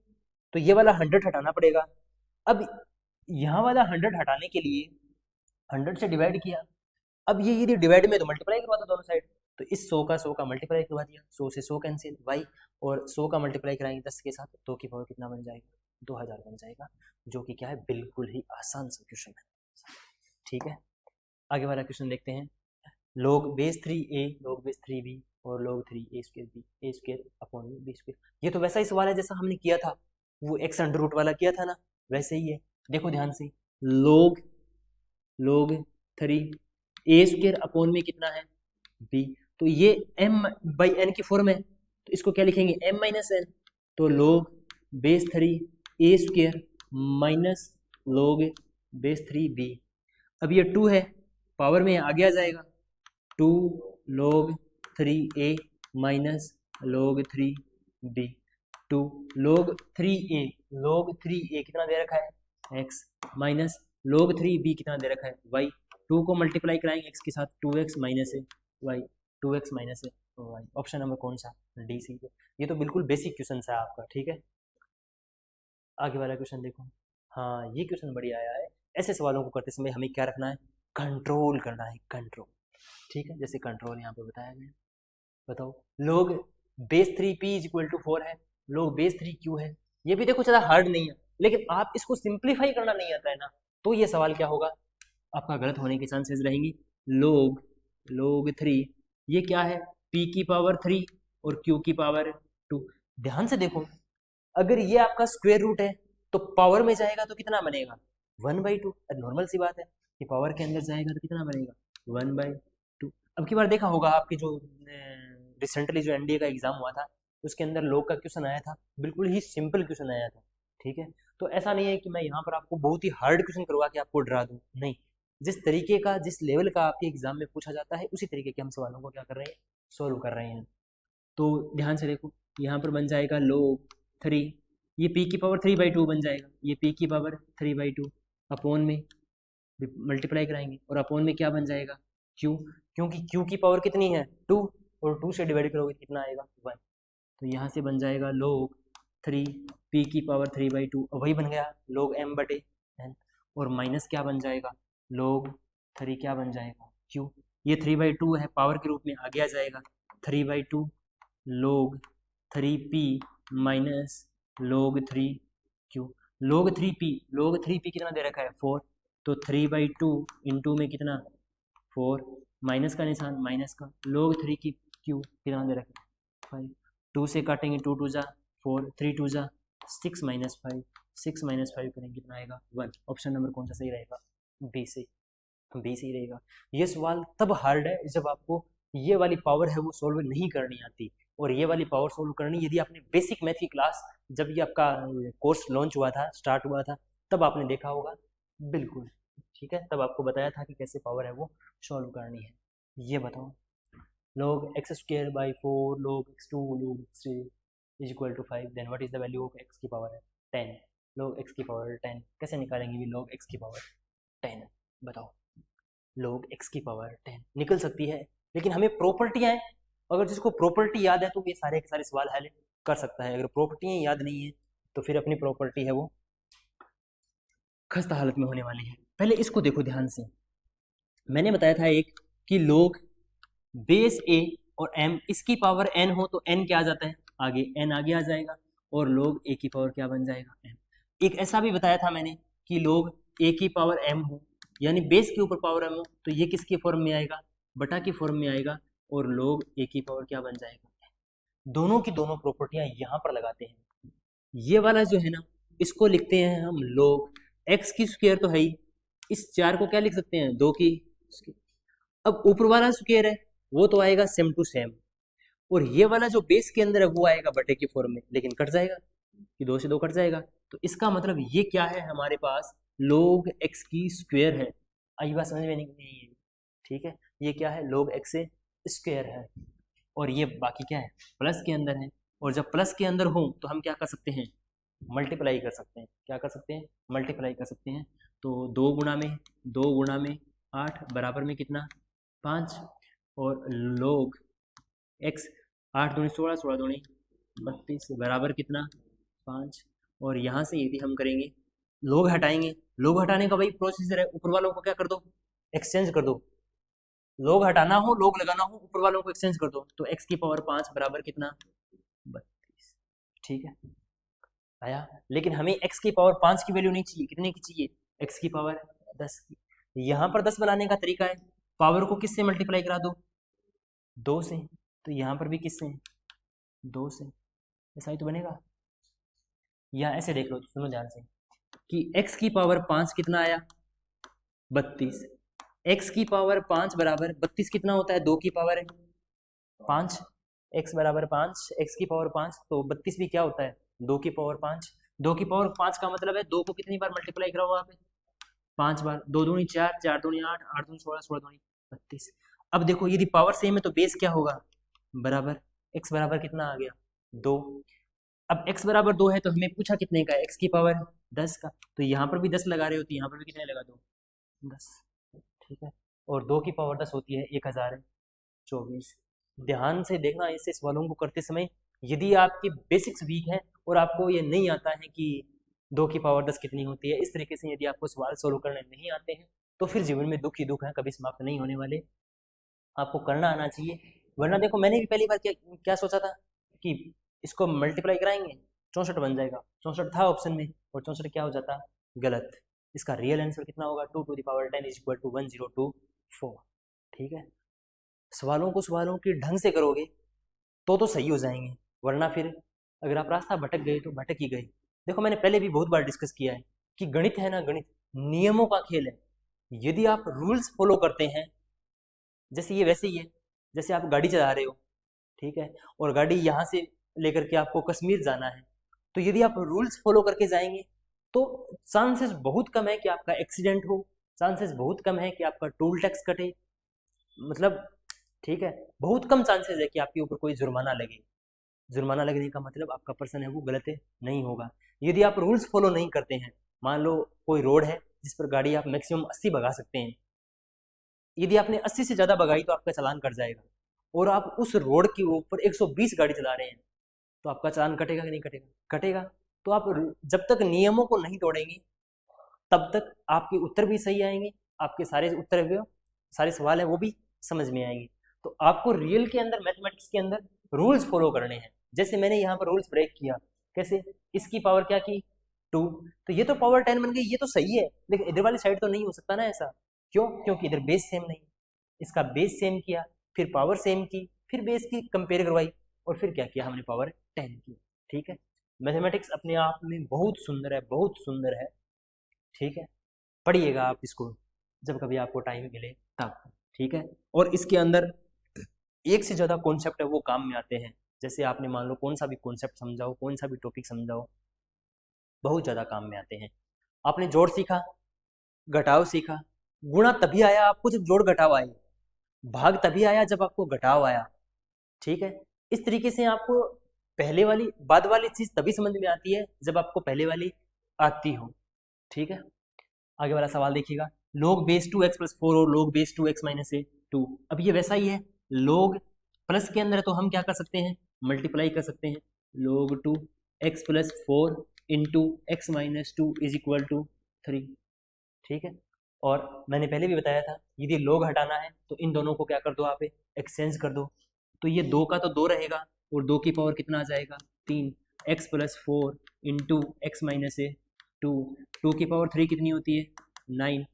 तो ये वाला 100 हटाना पड़ेगा। अब यहाँ वाला 100 हटाने के लिए 100 से डिवाइड किया, अब ये यदि डिवाइड में तो मल्टीप्लाई करवा दो दोनों साइड, तो इस 100 का मल्टीप्लाई करवा दिया, 100 से 100 कैंसिल y, और 100 का मल्टीप्लाई कराएंगे 10 के साथ, 2 की पावर कितना बन जाएगा 2000 बन जाएगा, जो कि क्या है बिल्कुल ही आसान सा क्वेश्चन है। ठीक है, आगे वाला क्वेश्चन देखते हैं। log base 3a log base 3b और log 3a square b a square upon b square, ये तो वैसा ही सवाल है जैसा हमने किया था, वो x अंडर रूट वाला किया था ना, वैसे ही है। देखो ध्यान से, log 3 a स्क्वायर अपॉन में कितना है b, तो ये m/n की फॉर्म है, तो इसको क्या लिखेंगे m-n, तो log base 3 a square minus log base 3b। अब ये 2 है, पावर में आगे आ जाएगा, 2 log 3a minus log 3b, 2 log 3a कितना दे रखा है x, माइनस log 3b कितना दे रखा है y, 2 को मल्टीप्लाई कराएंगे x के साथ, 2x माइनस है y, 2x माइनस है y। ऑप्शन नंबर कौन सा? D C. ये तो बिल्कुल बेसिक क्वेश्चन है आपका। ठीक है, आगे वाला क्वेश्चन देखो। हाँ, ये क्वेश्चन बढ़िया आया है। ऐसे सवालों को करते समय हमें क्या रखना है? कंट्रोल करना है, कंट्रोल। ठीक है, जैसे कंट्रोल यहाँ पे बताया गया। बताओ, log base 3p is equal to 4 है, log बेस 3q है। ये भी देखो ज़्यादा हार्ड नहीं है, लेकिन आप इसको सिंप्लीफाई करना नहीं आता है ना, तो ये सवाल क्या होगा आपका गलत होने के चांसेस रहेंगी। log 3 ये क्या है? p की पावर 3 और q की पावर 2। ध्यान से देखो, अगर ये आपका स्क्वायर रूट है तो पावर में जाएगा तो कितना बनेगा 1/2। नॉर्मल सी बात है कि पावर के अंदर जाएगा तो कितना बनेगा 1/2। अब की बार देखा होगा आपके जो रिसेंटली जो एनडीए का एग्जाम हुआ था उसके अंदर लॉग का क्वेश्चन आया था, बिल्कुल ही सिंपल क्वेश्चन आया था। ठीक है, तो ऐसा नहीं है कि मैं यहाँ पर आपको बहुत ही हार्ड क्वेश्चन करवा के आपको डरा दूँ, नहीं, जिस तरीके का जिस लेवल का आपके एग्जाम में पूछा जाता है उसी तरीके के हम सवालों को क्या कर रहे हैं, सोल्व कर रहे हैं। तो ध्यान से देखो, यहाँ पर बन जाएगा log 3, ये p की पावर 3/2 बन जाएगा, ये p की पावर 3/2 अपॉन में मल्टीप्लाई कराएंगे, और अपॉन में क्या बन जाएगा q, क्योंकि q की पावर कितनी है 2, और 2 से डिवाइड करोगे कितना आएगा 1, तो यहाँ से बन जाएगा log 3 p की पावर 3/2, वही बन गया log m/n, और माइनस क्या बन जाएगा log 3 क्या बन जाएगा q, ये 3/2 है, पावर के रूप में आगे आ जाएगा 3/2 log 3p minus log 3q, log 3p कितना दे रखा है 4, तो 3/2 इंटू में कितना 4, माइनस का निशान माइनस का, log 3 की q कितना दे रखा है 5, 2 से काटेंगे 2 2 जा 4, 3 2 जा 6 माइनस 5, 6 माइनस 5 करेंगे कितना आएगा 1। ऑप्शन नंबर कौन सा सही रहेगा? बी सही रहेगा। ये सवाल तब हार्ड है जब आपको ये वाली पावर है वो सोल्व नहीं करनी आती, और ये वाली पावर सोल्व करनी यदि आपने बेसिक मैथ की क्लास जब ये आपका कोर्स लॉन्च हुआ था, स्टार्ट हुआ था, तब आपने देखा होगा बिल्कुल। ठीक है, तब आपको बताया था कि कैसे पावर है वो सॉल्व करनी है। ये बताओ, log x² 4 log x2 log x3 is equal to 5, then what is the value of x की पावर 10, log x की पावर 10 कैसे निकालेंगे? भी log x की पावर 10, बताओ log x की पावर 10 निकल सकती है, लेकिन हमें प्रॉपर्टियां हैं, अगर जिसको प्रॉपर्टी याद है तो ये सारे के सारे सवाल हल कर सकता है, अगर प्रॉपर्टियां याद नहीं है तो फिर अपनी प्रॉपर्टी है वो खस्ता हालत में होने वाली है। पहले इसको देखो ध्यान से, मैंने बताया था एक कि log बेस a और m इसकी पावर n हो तो n क्या आ जाता है आगे, n आगे आ जाएगा, और log a की पावर क्या बन जाएगा m। एक ऐसा भी बताया था मैंने कि log a की पावर m हो, यानी बेस के ऊपर पावर m हो, तो ये किसके फॉर्म में आएगा? बटा की फॉर्म में आएगा, और log a की पावर क्या बन जाएगा? दोनों की दोनों प्रॉपर्टियां यहाँ पर लगाते हैं। ये वाला जो है ना, इसको लिखते हैं हम log x की स्क्वायर तो है ही, इस 4 को क्या लिख सकते हैं 2 की। अब ऊपर वाला स्क्वायर है वो तो आएगा सेम टू सेम, और ये वाला जो बेस के अंदर है वो आएगा बटे की फॉर्म में, लेकिन कट जाएगा, कि 2 से 2 कट जाएगा। तो इसका मतलब ये क्या है, हमारे पास log x की स्क्वायर है। आई बात समझ में नहीं है? ठीक है, ये क्या है, log x से स्क्वायर है, और ये बाकी क्या है, प्लस के अंदर है। और जब प्लस के अंदर हो तो हम क्या कर सकते हैं, मल्टीप्लाई कर सकते हैं। क्या कर सकते हैं, मल्टीप्लाई कर सकते हैं। तो 2 गुणा में 8 बराबर में कितना, 5, और log x 8 दूनी 16, 16 दूनी 32 बराबर कितना, 5। और यहाँ से यदि हम करेंगे, लोग हटाएंगे, लोग हटाने का वही प्रोसीजर है, ऊपर वालों को क्या कर दो, एक्सचेंज कर दो। लोग हटाना हो, लोग लगाना हो, ऊपर वालों को एक्सचेंज कर दो। तो x की पावर 5 बराबर कितना, 32। ठीक है, आया। लेकिन हमें x की पावर 5 की वैल्यू नहीं चाहिए, कितने की चाहिए, x की पावर 10 की। यहाँ पर 10 बनाने का तरीका है, पावर को किससे मल्टीप्लाई करा दो, 2 से। तो यहाँ पर भी किससे, 2 से। ऐसा ही तो बनेगा। या ऐसे देख लो, सुनो ध्यान से, कि x की पावर 5 कितना आया, 32। x की पावर 5 बराबर 32 कितना होता है, 2 की पावर है 5। x बराबर 5, x की पावर 5, तो 32 भी क्या होता है, 2 की पावर 5। 2 की पावर 5 का मतलब है 2 को कितनी बार मल्टीप्लाई कराओ वहाँ पे, 5 बार। 2 दूनी 4, 4 दूनी 8, 8 दूनी 16, 16 दूनी 32। अब देखो, यदि पावर सेम है तो बेस क्या होगा, बराबर। x बराबर कितना आ गया, 2। अब x बराबर 2 है तो हमें पूछा कितने का है, x की पावर 10 का। तो यहाँ पर भी 10 लगा रहे होती है, यहाँ पर भी कितने लगा दो, 10। ठीक है, और 2 की पावर 10 होती है 1024। ध्यान से देखना इससे सवालों को करते समय, यदि आपकी बेसिक्स वीक है और आपको ये नहीं आता है कि 2 की पावर 10 कितनी होती है, इस तरीके से यदि आपको सवाल सोल्व करने नहीं आते हैं तो फिर जीवन में दुख ही दुख है, कभी समाप्त नहीं होने वाले। आपको करना आना चाहिए, वरना देखो मैंने भी पहली बार क्या क्या सोचा था कि इसको मल्टीप्लाई कराएंगे 64 बन जाएगा, 64 था ऑप्शन में, और 64 क्या हो जाता, गलत। इसका रियल आंसर कितना होगा, 2 to the power 10 is equal to 1024। ठीक है, सवालों के ढंग से करोगे तो सही हो जाएंगे, वरना फिर अगर आप रास्ता भटक गए तो भटक ही गए। देखो मैंने पहले भी बहुत बार डिस्कस किया है कि गणित है ना, गणित नियमों का खेल है। यदि आप रूल्स फॉलो करते हैं, जैसे ये वैसे ही है, जैसे आप गाड़ी चला रहे हो, ठीक है, और गाड़ी यहाँ से लेकर के आपको कश्मीर जाना है, तो यदि आप रूल्स फॉलो करके जाएंगे तो चांसेस बहुत कम है कि आपका एक्सीडेंट हो, चांसेस बहुत कम है कि आपका टोल टैक्स कटे, मतलब ठीक है, बहुत कम चांसेस है कि आपके ऊपर कोई जुर्माना लगे। जुर्माना लगने का मतलब आपका पर्सन है वो गलत है नहीं होगा। यदि आप रूल्स फॉलो नहीं करते हैं, मान लो कोई रोड है जिस पर गाड़ी आप मैक्सिमम 80 भगा सकते हैं, यदि आपने 80 से ज़्यादा भगाई तो आपका चालान कट जाएगा, और आप उस रोड के ऊपर 120 गाड़ी चला रहे हैं तो आपका चालान कटेगा कि नहीं कटेगा, कटेगा। तो आप जब तक नियमों को नहीं तोड़ेंगे तब तक आपके उत्तर भी सही आएंगे, आपके सारे उत्तर भी, सारे सवाल है वो भी समझ में आएंगे। तो आपको रियल के अंदर, मैथमेटिक्स के अंदर रूल्स फॉलो करने हैं। जैसे मैंने यहाँ पर रूल्स ब्रेक किया, कैसे, इसकी पावर क्या की, 2, तो ये तो पावर 10 बन गई, ये तो सही है, लेकिन इधर वाली साइड तो नहीं हो सकता ना ऐसा। क्यों, क्योंकि इधर बेस सेम नहीं, इसका बेस सेम किया, फिर पावर सेम की, फिर बेस की कंपेयर करवाई, और फिर क्या किया हमने, पावर 10 की। ठीक है, मैथमेटिक्स अपने आप में बहुत सुंदर है, बहुत सुंदर है। ठीक है, पढ़िएगा आप इसको जब कभी आपको टाइम मिले तब। ठीक है, और इसके अंदर एक से ज़्यादा कॉन्सेप्ट है वो काम में आते हैं। जैसे आपने मान लो कौन सा भी कॉन्सेप्ट समझाओ, कौन सा भी टॉपिक समझाओ, बहुत ज़्यादा काम में आते हैं। आपने जोड़ सीखा, घटाव सीखा, गुणा तभी आया आपको जब जोड़ घटाव आए, भाग तभी आया जब आपको घटाव आया। ठीक है, इस तरीके से आपको पहले वाली बाद वाली चीज़ तभी समझ में आती है जब आपको पहले वाली आती हो। ठीक है, आगे वाला सवाल देखिएगा, log बेस 2x+4 और log बेस 2x-2। अब ये वैसा ही है, log प्लस के अंदर है तो हम क्या कर सकते हैं, मल्टीप्लाई कर सकते हैं, log 2x+4 into x-2 is equal to 3। ठीक है, और मैंने पहले भी बताया था यदि log हटाना है तो इन दोनों को क्या कर दो, आप एक्सचेंज कर दो। तो ये 2 का तो 2 रहेगा, और 2 की पावर कितना आ जाएगा, 3, x+4 इंटू x-2, 2 की पावर 3 कितनी होती है, 9।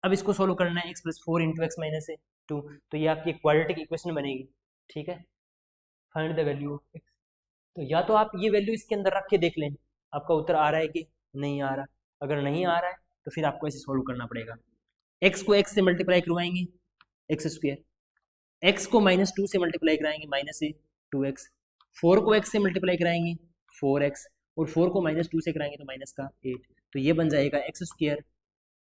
अब इसको सोल्व करना है, x+4 इंटू x-2, तो ये आपकी क्वाड्रेटिक इक्वेशन बनेगी। ठीक है, find the value of x। तो या तो आप ये वैल्यू इसके अंदर रख के देख लें आपका उत्तर आ रहा है कि नहीं आ रहा। अगर नहीं आ रहा है तो फिर आपको ऐसे सोल्व करना पड़ेगा, x को x से मल्टीप्लाई करवाएंगे x स्क्वायर, x को -2 से मल्टीप्लाई कराएंगे -a, 2x, 4 को x से मल्टीप्लाई कराएंगे 4x, और 4 को -2 से कराएंगे तो माइनस का 8, तो ये बन जाएगा एक्स स्क्वायर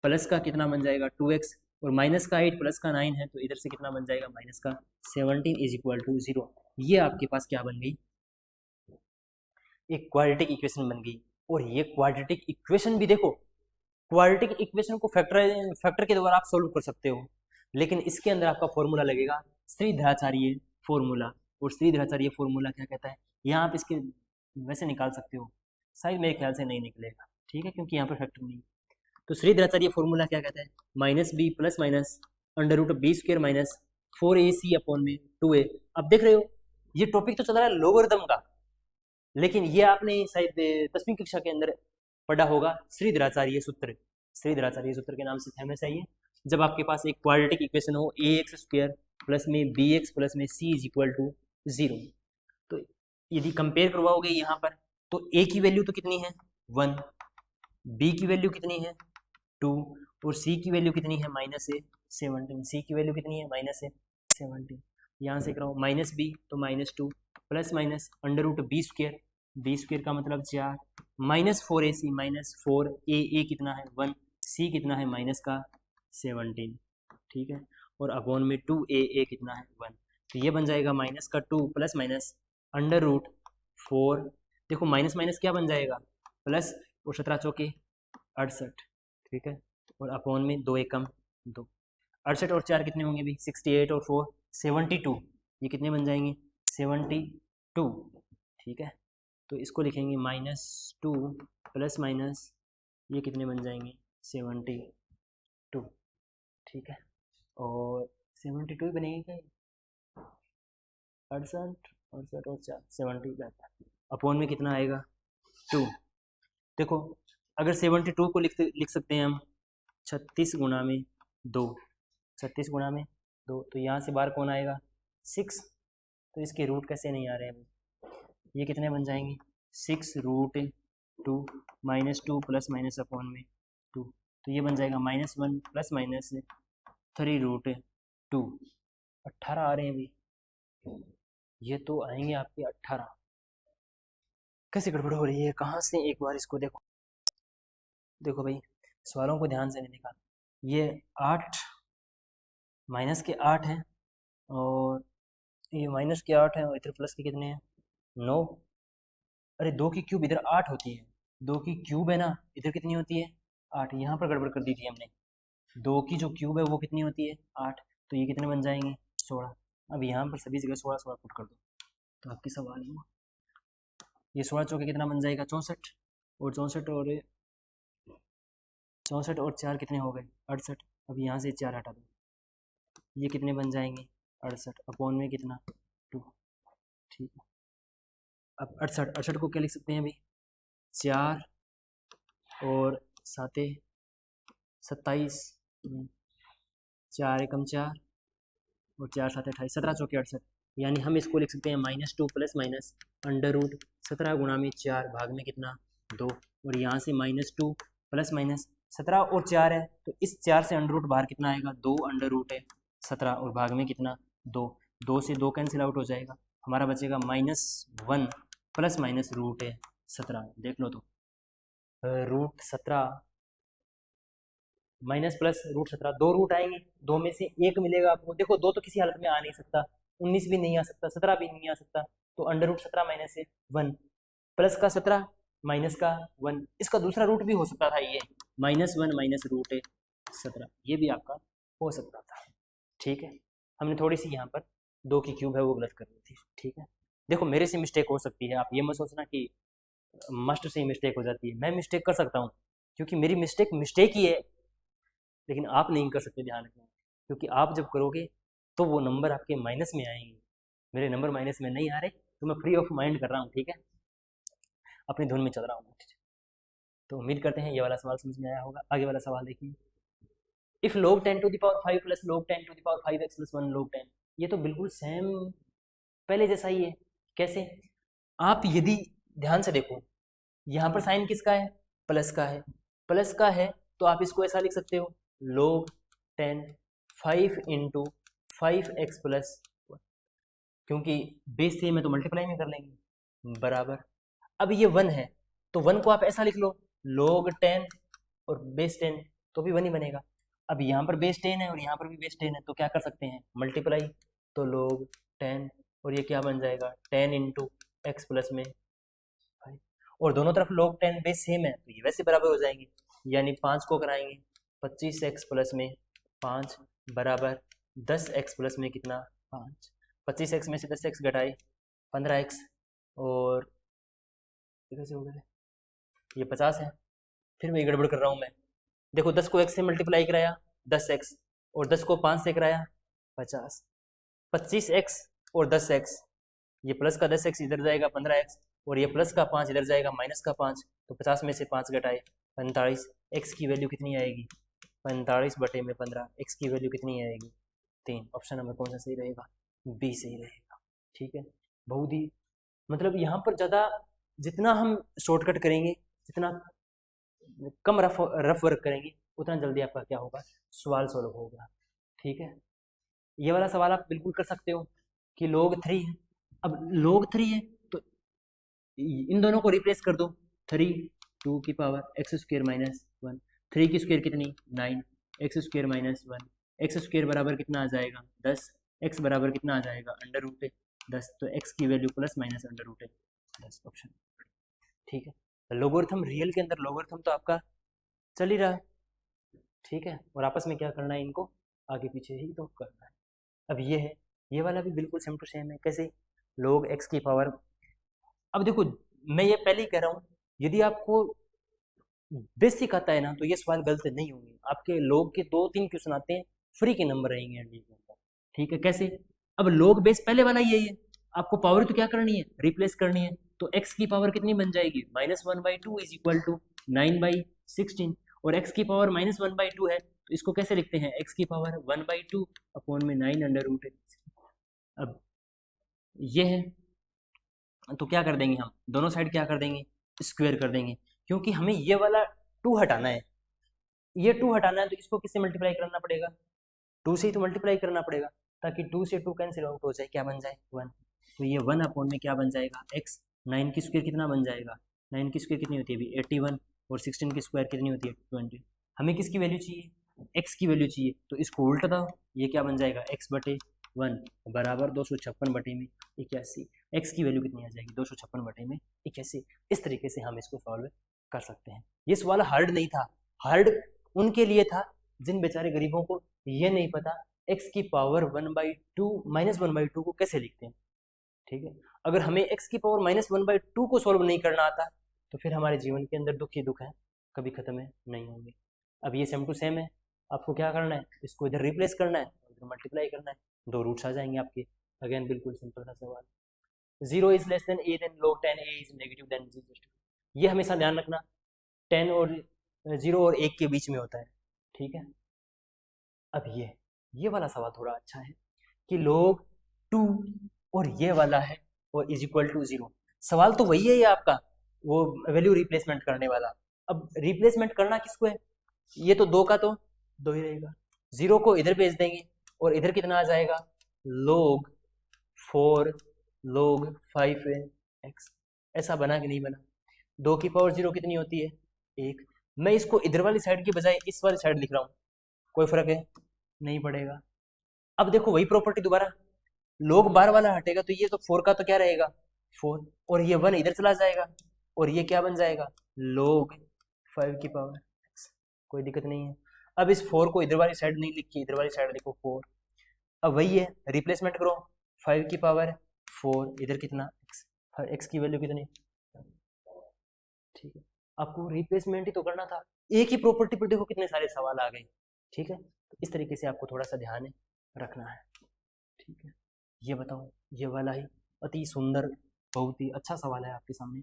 प्लस का कितना बन जाएगा 2x, और माइनस का 8 प्लस का 9 है, तो इधर से कितना बन जाएगा माइनस का 17 इज इक्वल टू 0। ये आपके पास क्या बन गई, एक क्वाड्रेटिक इक्वेशन बन गई। और ये क्वाड्रेटिक इक्वेशन भी देखो, क्वाड्रेटिक इक्वेशन को फैक्टर के द्वारा आप सोल्व कर सकते हो, लेकिन इसके अंदर आपका फॉर्मूला लगेगा श्रीधराचार्य फॉर्मूला। और श्रीधराचार्य फॉर्मूला क्या कहता है, यहाँ आप इसके वैसे निकाल सकते हो, शायद मेरे ख्याल से नहीं निकलेगा, ठीक है, क्योंकि यहाँ पर फैक्टर नहीं। तो श्रीधराचार्य फॉर्मूला क्या कहता है, -b plus minus √b² minus 4ac upon में 2a। अब देख रहे हो ये टॉपिक तो चल रहा है लोगरिथम का, लेकिन ये आपने शायद 10वीं कक्षा के अंदर पढ़ा होगा श्रीधराचार्य सूत्र। श्रीधराचार्य सूत्र के नाम से फेमस है ये। जब आपके पास एक क्वाड्रेटिक इक्वेशन हो ax² प्लस में bx प्लस में c इज इक्वल टू 0, तो यदि कंपेयर करवाओगे यहाँ पर तो a की वैल्यू तो कितनी है 1, b की वैल्यू कितनी है 2, और c की वैल्यू कितनी है -17, c की वैल्यू कितनी है -17। यहाँ से कराओ -b तो -2 प्लस माइनस √b², b² का मतलब 4, -4ac -4a कितना है 1, c कितना है माइनस का 17, ठीक है, और अपॉन में 2a कितना है 1, तो ये बन जाएगा माइनस का 2 प्लस माइनस √4, देखो माइनस माइनस क्या बन जाएगा प्लस, और 17 चौके 68, ठीक है, और अपॉन में 2 एकम 2, 68 और 4 कितने होंगे भी 68 और 4 72, ये कितने बन जाएंगे 72, ठीक है, तो इसको लिखेंगे -2 प्लस माइनस ये कितने बन जाएंगे 72, ठीक है, और 72 ही बनेगी क्या, 68 और 4 70 अपॉन में कितना आएगा 2। देखो अगर 72 को लिख सकते हैं हम 36 गुणा में 2, 36 गुणा में 2, तो यहाँ से बाहर कौन आएगा 6, तो इसके रूट कैसे नहीं आ रहे हैं, ये कितने बन जाएंगे 6√2 -2 प्लस माइनस अपॉन में 2, तो ये बन जाएगा -1 प्लस माइनस 3√2, 18 आ रहे हैं भी, ये तो आएंगे आपके 18। कैसे गड़बड़ हो रही है, कहाँ से, एक बार इसको देखो, देखो भाई सवालों को ध्यान से नहीं देखा, ये 8 माइनस के 8 हैं, और ये माइनस के 8 हैं, और इधर प्लस के कितने हैं 9, अरे 2 की क्यूब इधर 8 होती है, 2 की क्यूब है ना, इधर कितनी होती है 8, यहाँ पर गड़बड़ कर दी थी हमने, 2 की जो क्यूब है वो कितनी होती है 8, तो ये कितने बन जाएंगे 16। अब यहाँ पर सभी जगह 16 पुट कर दो तो आपकी सवाल है, ये 16 चौके कितना बन जाएगा 64, और 64 और 4 कितने हो गए 68, अब यहाँ से 4 हटा दो, ये कितने बन जाएंगे 68 अपॉन में कितना 2, ठीक है, अब 68 को क्या लिख सकते हैं अभी 4 और 7 27, 4 एकम 4 और 4 7 28, 17 चौके 68, यानी हम इसको लिख सकते हैं -2 प्लस माइनस √17 गुणा में 4 भाग में कितना 2, और यहाँ से -2 प्लस माइनस 17 और 4 है, तो इस 4 से अंडर बाहर कितना आएगा 2 √17 और भाग में कितना 2, 2 से 2 कैंसिल आउट हो जाएगा, हमारा बचेगा -1 प्लस माइनस √17, देख लो तो √17 माइनस प्लस √17, 2 रूट आएंगे, 2 में से 1 मिलेगा आपको, देखो 2 तो किसी हालत में आ नहीं सकता, 19 भी नहीं आ सकता, 17 भी नहीं आ सकता, तो √17 माइनस 1 प्लस का 17 माइनस का 1, इसका दूसरा रूट भी हो सकता था, ये -1 माइनस √17, ये भी आपका हो सकता था, ठीक है, हमने थोड़ी सी यहाँ पर 2 की क्यूब है वो गलत कर दी थी, ठीक है, देखो मेरे से मिस्टेक हो सकती है, आप ये मत सोचना कि मास्टर से ही मिस्टेक हो जाती है, मैं मिस्टेक कर सकता हूँ, क्योंकि मेरी मिस्टेक ही है, लेकिन आप नहीं कर सकते, ध्यान रखना, क्योंकि आप जब करोगे तो वो नंबर आपके माइनस में आएंगे, मेरे नंबर माइनस में नहीं आ रहे, तो मैं फ्री ऑफ माइंड कर रहा हूँ, ठीक है, अपनी धुन में चल रहा हूँ, तो उम्मीद करते हैं ये वाला सवाल समझ में आया होगा। आगे वाला सवाल देखिए, if log 10 to the power 5 plus log 10 to the power 5x plus 1 log 10, ये तो बिल्कुल सेम पहले जैसा ही है, कैसे, आप यदि ध्यान से देखो यहाँ पर साइन किसका है प्लस का है, प्लस का है तो आप इसको ऐसा लिख सकते हो log 10 5 × 5x प्लस 1, क्योंकि बेस सेम है तो मल्टीप्लाई में कर लेंगे, बराबर। अब ये 1 है तो 1 को आप ऐसा लिख लो log 10 और बेस 10, तो भी 1 ही बनेगा। अब यहाँ पर बेस 10 है और यहाँ पर भी बेस 10 है, तो क्या कर सकते हैं, मल्टीप्लाई। तो log 10 और ये क्या बन जाएगा 10 इंटू एक्स प्लस में 5, और दोनों तरफ log 10 बेस सेम है तो ये वैसे बराबर हो जाएंगे, यानी 5 को कराएंगे 25x प्लस में 5 बराबर 10x प्लस में कितना 5, 25x में से 10x घटाए 15x, और कैसे हो गया ये 50 है। फिर वही गड़बड़ कर रहा हूँ मैं, देखो 10 को x से मल्टीप्लाई कराया 10x, और 10 को 5 से कराया 50, 25x और 10x, ये प्लस का 10x इधर जाएगा 15x, और ये प्लस का 5 इधर जाएगा माइनस का 5, तो 50 में से 5 घटाए 45, x की वैल्यू कितनी आएगी 45 बटे में 15, x की वैल्यू कितनी आएगी 3। ऑप्शन नंबर कौन सा सही रहेगा, बी सही रहेगा। ठीक है, बहुत ही मतलब यहाँ पर ज़्यादा जितना हम शॉर्टकट करेंगे, जितना कम रफ वर्क करेंगे, उतना जल्दी आपका क्या होगा सवाल सॉल्व होगा। ठीक है, ये वाला सवाल आप बिल्कुल कर सकते हो कि log 3 है। अब log 3 है तो इन दोनों को रिप्लेस कर दो, 3 2 की पावर एक्स स्क्र माइनस 1, 3 की स्क्वायर कितनी 9, x square minus 1, x square बराबर कितना आ जाएगा 10, एक्स बराबर कितना आ जाएगा अंडर रूट 10, तो एक्स की value plus minus under root 10, option. ठीक है, लोगरिथम रियल के अंदर लोगरिथम तो आपका चल ही रहा है। ठीक है, और आपस में क्या करना है, इनको आगे पीछे ही तो करना है। अब ये है, ये वाला भी बिल्कुल सेम टू सेम है, कैसे log x की पावर। अब देखो मैं ये पहले ही कह रहा हूँ, यदि आपको बेसिक आता है ना तो ये सवाल गलत नहीं होंगे, आपके log के 2-3 क्वेश्चन आते हैं फ्री के नंबर रहेंगे एनडी के अंदर। ठीक है, कैसे, अब log बेस पहले वाला यही है, आपको पावर तो क्या करनी है रिप्लेस करनी है, तो x की पावर कितनी बन जाएगी -1/2 इज इक्वल टू 9/16, और x की पावर -1/2 है तो इसको कैसे लिखते हैं, x की पावर 1/2 अपॉन में 9 अंडर रूट। अब ये है तो क्या कर देंगे हम, दोनों साइड क्या कर देंगे स्क्वायर कर देंगे, क्योंकि हमें ये वाला 2 हटाना है, ये 2 हटाना है तो इसको किससे मल्टीप्लाई करना पड़ेगा, 2 से ही तो मल्टीप्लाई करना पड़ेगा, ताकि 2 से 2 कैंसिल आउट हो जाए, क्या बन जाए 1, तो ये 1 अपॉन में क्या बन जाएगा x, 9 की स्क्वायर कितना बन जाएगा, 9 की स्क्वायर कितनी होती है अभी 81, और 16 की स्क्वायर कितनी होती है 20। हमें किसकी वैल्यू चाहिए, x की वैल्यू चाहिए, तो इसको उल्टा दो, ये क्या बन जाएगा x बटे 1 बराबर 256 बटे में 81, x की वैल्यू कितनी आ जाएगी 256 बटे में 81। इस तरीके से हम इसको सॉल्व कर सकते हैं। ये सवाल हार्ड नहीं था, हार्ड उनके लिए था जिन बेचारे गरीबों को ये नहीं पता x की पावर 1/2 -1/2 को कैसे लिखते हैं। ठीक है, अगर हमें x की पावर -1/2 को सॉल्व नहीं करना आता तो फिर हमारे जीवन के अंदर दुख ही दुख है, कभी खत्म है नहीं होंगे। अब ये सेम टू सेम है, आपको क्या करना है, इसको इधर रिप्लेस करना है, इधर मल्टीप्लाई करना है, 2 रूट्स आ जाएंगे आपके। अगेन बिल्कुल सिंपल सा सवाल, 0 is less than a then log 10 a is negative then 0, ये हमेशा ध्यान रखना, 10 और 0 और 1 के बीच में होता है। ठीक है, अब ये वाला सवाल थोड़ा अच्छा है कि log 2 और ये वाला है और इज इक्वल टू 0, सवाल तो वही है ये आपका, वो वैल्यू रिप्लेसमेंट करने वाला। अब रिप्लेसमेंट करना किसको है, ये तो 2 का तो 2 ही रहेगा, 0 को इधर भेज देंगे और इधर कितना आ जाएगा log 4 log 5x, ऐसा बना कि नहीं बना, 2 की पावर 0 कितनी होती है 1, मैं इसको इधर वाली साइड की बजाय इस वाली साइड लिख रहा हूँ, कोई फर्क है नहीं पड़ेगा। अब देखो वही प्रॉपर्टी दोबारा, log बार वाला हटेगा तो ये तो 4 का तो क्या रहेगा 4, और ये 1 इधर चला जाएगा और ये क्या बन जाएगा log 5 की पावर x, कोई दिक्कत नहीं है। अब इस 4 को इधर वाली साइड नहीं लिखी, इधर वाली साइड लिखो 4, अब वही है रिप्लेसमेंट करो, 5 की पावर 4 इधर कितना x, x की वैल्यू कितनी। ठीक है, आपको रिप्लेसमेंट ही तो करना था, एक ही प्रॉपर्टी पर देखो कितने सारे सवाल आ गए। ठीक है, तो इस तरीके से आपको थोड़ा सा ध्यान रखना है। ठीक है, ये बताओ, ये वाला ही अति सुंदर बहुत ही अच्छा सवाल है आपके सामने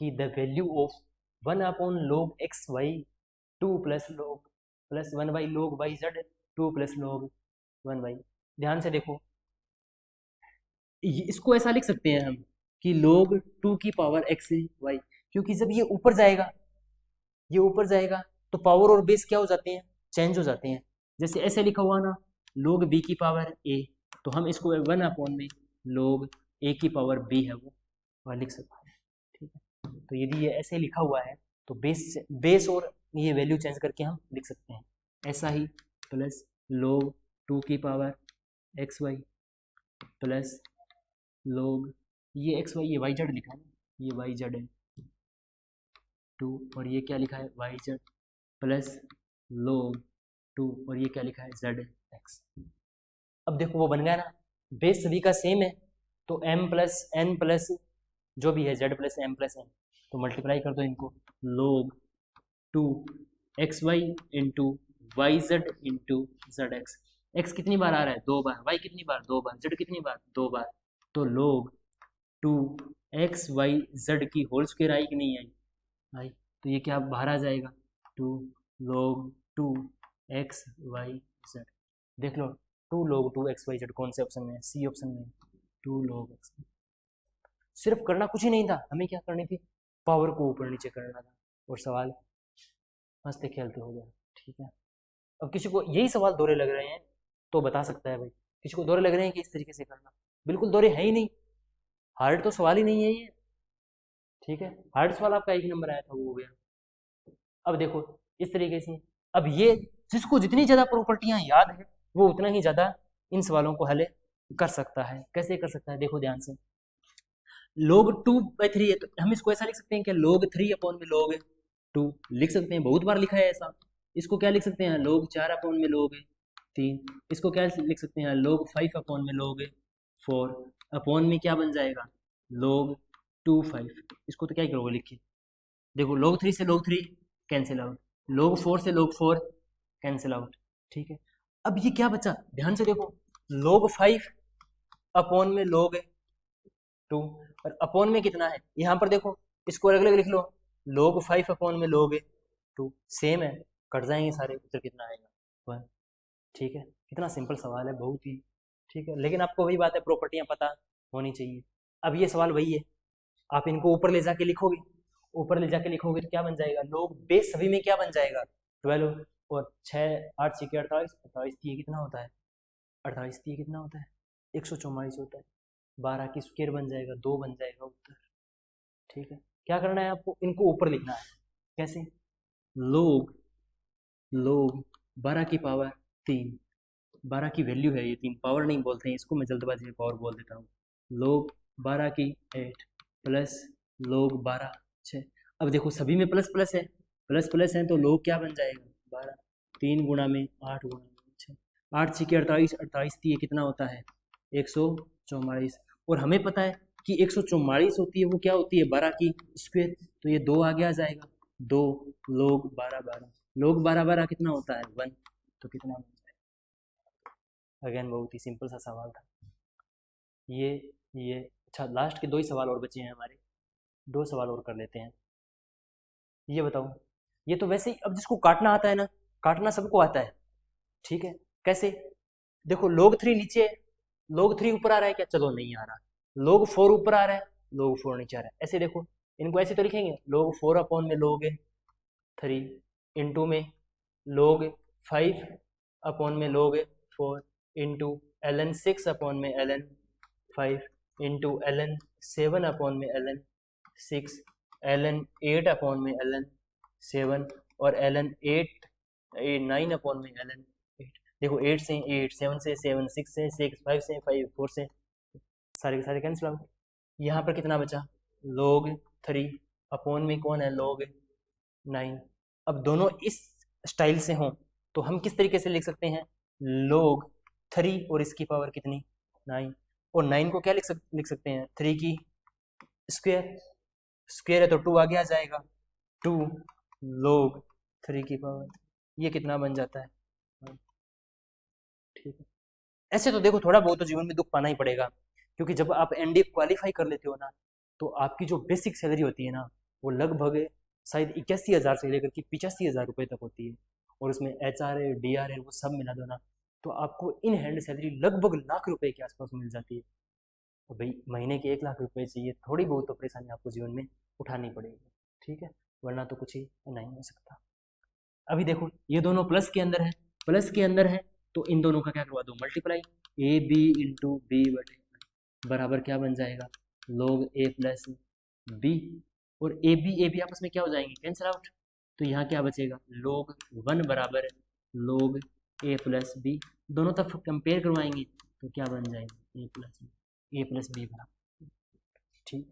कि the value of 1 upon log x y 2 plus 1 by log y z 2 plus log 1 y। ध्यान से देखो, इसको ऐसा लिख सकते हैं हम कि log 2 की पावर x y, क्योंकि जब ये ऊपर जाएगा, ये ऊपर जाएगा तो पावर और बेस क्या हो जाते हैं चेंज हो जाते हैं। जैसे ऐसे लिखा हुआ ना log b की पावर a, तो हम इसको 1 अपॉन में log a की पावर b है वो वह लिख सकते हैं। ठीक है, तो यदि ये ऐसे लिखा हुआ है तो बेस और ये वैल्यू चेंज करके हम लिख सकते हैं। ऐसा ही प्लस log 2 की power x y plus log ये एक्स वाई ये वाई जेड लिखा है ना, ये वाई जेड है 2 और ये क्या लिखा है वाई जेड प्लस log 2 और ये क्या लिखा है जेड एक्स। अब देखो वो बन गया ना, बेस सभी का सेम है तो m प्लस एन प्लस जो भी है z plus M plus N, तो मल्टीप्लाई कर दो इनको log 2 x y into y z into z x. X कितनी बार आ रहा है 2 बार, वाई कितनी बार 2 बार, जेड कितनी बार 2 बार, तो log 2 एक्स वाई जेड की होल स्क्वायर आई कि नहीं आई, आई, तो ये क्या बाहर आ जाएगा 2 log 2 एक्स वाई जेड। देख लो 2 log 2 एक्स वाई जेड कौन से ऑप्शन में है, सी ऑप्शन में, 2 log एक्स। सिर्फ करना कुछ ही नहीं था, हमें क्या करनी थी, पावर को ऊपर नीचे करना था और सवाल हंसते खेलते हो गया। ठीक है, अब किसी को यही सवाल दोहरे लग रहे हैं तो बता सकता है भाई, किसी को दोहरे लग रहे हैं कि इस तरीके से करना, बिल्कुल दोहरे है ही नहीं, हार्ड तो सवाल ही नहीं है ये। ठीक है, हार्ड सवाल आपका एक नंबर आया था वो हो गया। अब देखो इस तरीके से, अब ये जिसको जितनी ज़्यादा प्रॉपर्टियां याद है वो उतना ही ज़्यादा इन सवालों को हल कर सकता है। कैसे कर सकता है, देखो ध्यान से, log 2/3 है तो हम इसको ऐसा लिख सकते हैं कि log 3 अपॉन में log 2 लिख सकते हैं, बहुत बार लिखा है ऐसा। इसको क्या लिख सकते हैं log 4 अपॉन में log 3, इसको क्या लिख सकते हैं log 5 अपॉन में log 4, अपॉन में क्या बन जाएगा log 2 5, इसको तो क्या करोगे लिख के, देखो log 3 से log 3 कैंसिल आउट, log 4 से log 4 कैंसिल आउट। ठीक है, अब ये क्या बचा, ध्यान से देखो log 5 अपॉन में log 2 और अपॉन में कितना है, यहाँ पर देखो इसको अलग अलग लिख लो, log 5 अपॉन में log 2 सेम है, कट जाएंगे सारे, उत्तर कितना आएगा 1। ठीक है, कितना सिंपल सवाल है, बहुत ही। ठीक है, लेकिन आपको वही बात है, प्रॉपर्टियां पता होनी चाहिए। अब ये सवाल वही है, आप इनको ऊपर ले जाके लिखोगे, ऊपर ले जाके लिखोगे तो क्या बन जाएगा, log बेस सभी में क्या बन जाएगा 12 और 6 8 6 48 48 कितना होता है 48 कितना होता है 144 होता है, 12 की स्क्वायर बन जाएगा 2 बन जाएगा उत्तर। ठीक है, क्या करना है आपको, इनको ऊपर लिखना है, कैसे, log 12 की पावर 3, 12 की वैल्यू है ये 3, पावर नहीं बोलते हैं इसको, मैं जल्दबाजी में पावर बोल देता हूँ, log 12 की 8 प्लस log 12 6। अब देखो सभी में प्लस प्लस है, प्लस प्लस है तो log क्या बन जाएगा 12, 3 गुणा में 8 गुणा में 6, 8 6 48 48 ये कितना होता है 144, और हमें पता है कि 144 होती है वो क्या होती है 12 की स्क्वायर, तो ये 2 आगे आ जाएगा, 2 log 12 12, log 12 12 कितना होता है 1, तो कितना बन जाएगा। अगेन बहुत ही सिंपल सा सवाल था ये। अच्छा लास्ट के 2 ही सवाल और बचे हैं हमारे, 2 सवाल और कर लेते हैं। ये बताओ, ये तो वैसे ही, अब जिसको काटना आता है ना, काटना सबको आता है। ठीक है, कैसे, देखो log 3 नीचे, log 3 ऊपर आ रहा है क्या, चलो नहीं आ रहा, log 4 ऊपर आ रहा है, log 4 नीचे आ रहा है, ऐसे देखो इनको ऐसे तो लिखेंगे log 4 अपॉन में log 3 इंटू में log 5 अपॉन में log 4 इंटू ln 6 अपॉन में ln 5 इंटू ln 7 अपॉन में ln 6 ln 8 अपॉन में ln 7 और ln 9 अपॉन में ln 8। देखो 8 से 8, 7 से 7, 6 से 6, 5 से 5, 4 से सारे के सारे कैंसिल आउट। यहाँ पर कितना बचा log 3 अपॉन में कौन है log 9। अब दोनों इस स्टाइल से हों तो हम किस तरीके से लिख सकते हैं log 3 और इसकी पावर कितनी 9, और 9 को क्या लिख सकते हैं 3 की स्क्वायर है तो 2 आगे आ जाएगा, 2 log 3 की पावर, ये कितना बन जाता है। ठीक है, ऐसे तो देखो थोड़ा बहुत तो जीवन में दुख पाना ही पड़ेगा, क्योंकि जब आप एनडीए क्वालिफाई कर लेते हो ना तो आपकी जो बेसिक सैलरी होती है ना वो लगभग शायद 81,000 से लेकर के 85,000 रुपये तक होती है, और उसमें HRA DRA वो सब मिला दो ना तो आपको इन हैंड सैलरी लगभग लाख रुपए के आसपास मिल जाती है। तो भाई महीने के 1 लाख रुपए चाहिए, थोड़ी बहुत तो परेशानी आपको जीवन में उठानी पड़ेगी। ठीक है, वरना तो कुछ ही नहीं हो सकता। अभी देखो ये दोनों प्लस के अंदर है, प्लस के अंदर है तो इन दोनों का क्या करवा दो मल्टीप्लाई, AB इंटू बी बटे, बराबर क्या बन जाएगा, log a प्लस बी, और ए बी आपस में क्या हो जाएंगे, कैंसिल आउट। तो यहाँ क्या बचेगा, log 1 बराबर log a प्लस बी, दोनों तरफ कंपेयर करवाएंगे तो क्या बन जाएगा, ए प्लस बी बराबर, ठीक।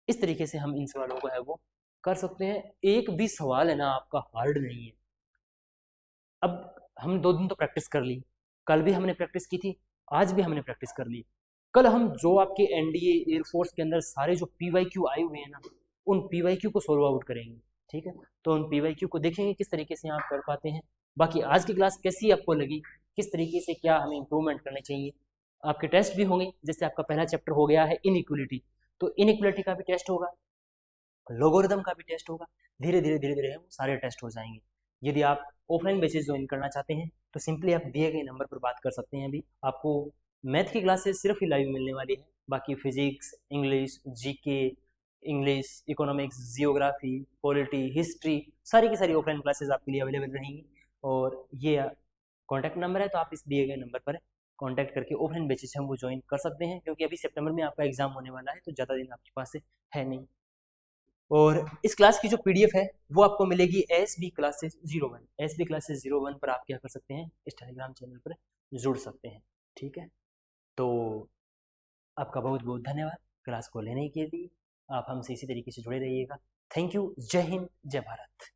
इस तरीके से हम इन सवालों को है वो कर सकते हैं। एक भी सवाल है ना आपका हार्ड नहीं है। अब हम 2 दिन तो प्रैक्टिस कर ली, कल भी हमने प्रैक्टिस की थी, आज भी हमने प्रैक्टिस कर ली। कल हम जो आपके एनडीए एयरफोर्स के अंदर सारे जो पीवाईक्यू आए हुए हैं ना, उन पीवाईक्यू को सोल्व आउट करेंगे, ठीक है। तो उन पीवाईक्यू को देखेंगे किस तरीके से आप कर पाते हैं। बाकी आज की क्लास कैसी आपको लगी, किस तरीके से क्या हमें इंप्रूवमेंट करने चाहिए। आपके टेस्ट भी होंगे, जैसे आपका पहला चैप्टर हो गया है इनइक्वलिटी, तो इनइक्वलिटी का भी टेस्ट होगा, लोगोरिथम का भी टेस्ट होगा। धीरे धीरे वो सारे टेस्ट हो जाएंगे। यदि आप ऑफलाइन बेसिस ज्वाइन करना चाहते हैं तो सिंपली आप दिए गए नंबर पर बात कर सकते हैं। अभी आपको मैथ की क्लासेस सिर्फ ही लाइव मिलने वाली है, बाकी physics, English, GK, English, economics, geography, polity, history, सारी की सारी ऑफलाइन क्लासेस आपके लिए अवेलेबल रहेंगी। और ये कॉन्टैक्ट नंबर है, तो आप इस दिए गए नंबर पर कॉन्टैक्ट करके ऑफलाइन बेसिस हम वो ज्वाइन कर सकते हैं, क्योंकि अभी सितंबर में आपका एग्जाम होने वाला है, तो ज़्यादा दिन आपके पास है नहीं। और इस क्लास की जो पीडीएफ है वो आपको मिलेगी एस बी क्लासेस 01 पर। आप क्या कर सकते हैं, इस टेलीग्राम चैनल पर जुड़ सकते हैं, ठीक है। तो आपका बहुत बहुत धन्यवाद क्लास को लेने के लिए। आप हमसे इसी तरीके से जुड़े रहिएगा। Thank you. जय हिंद, जय भारत।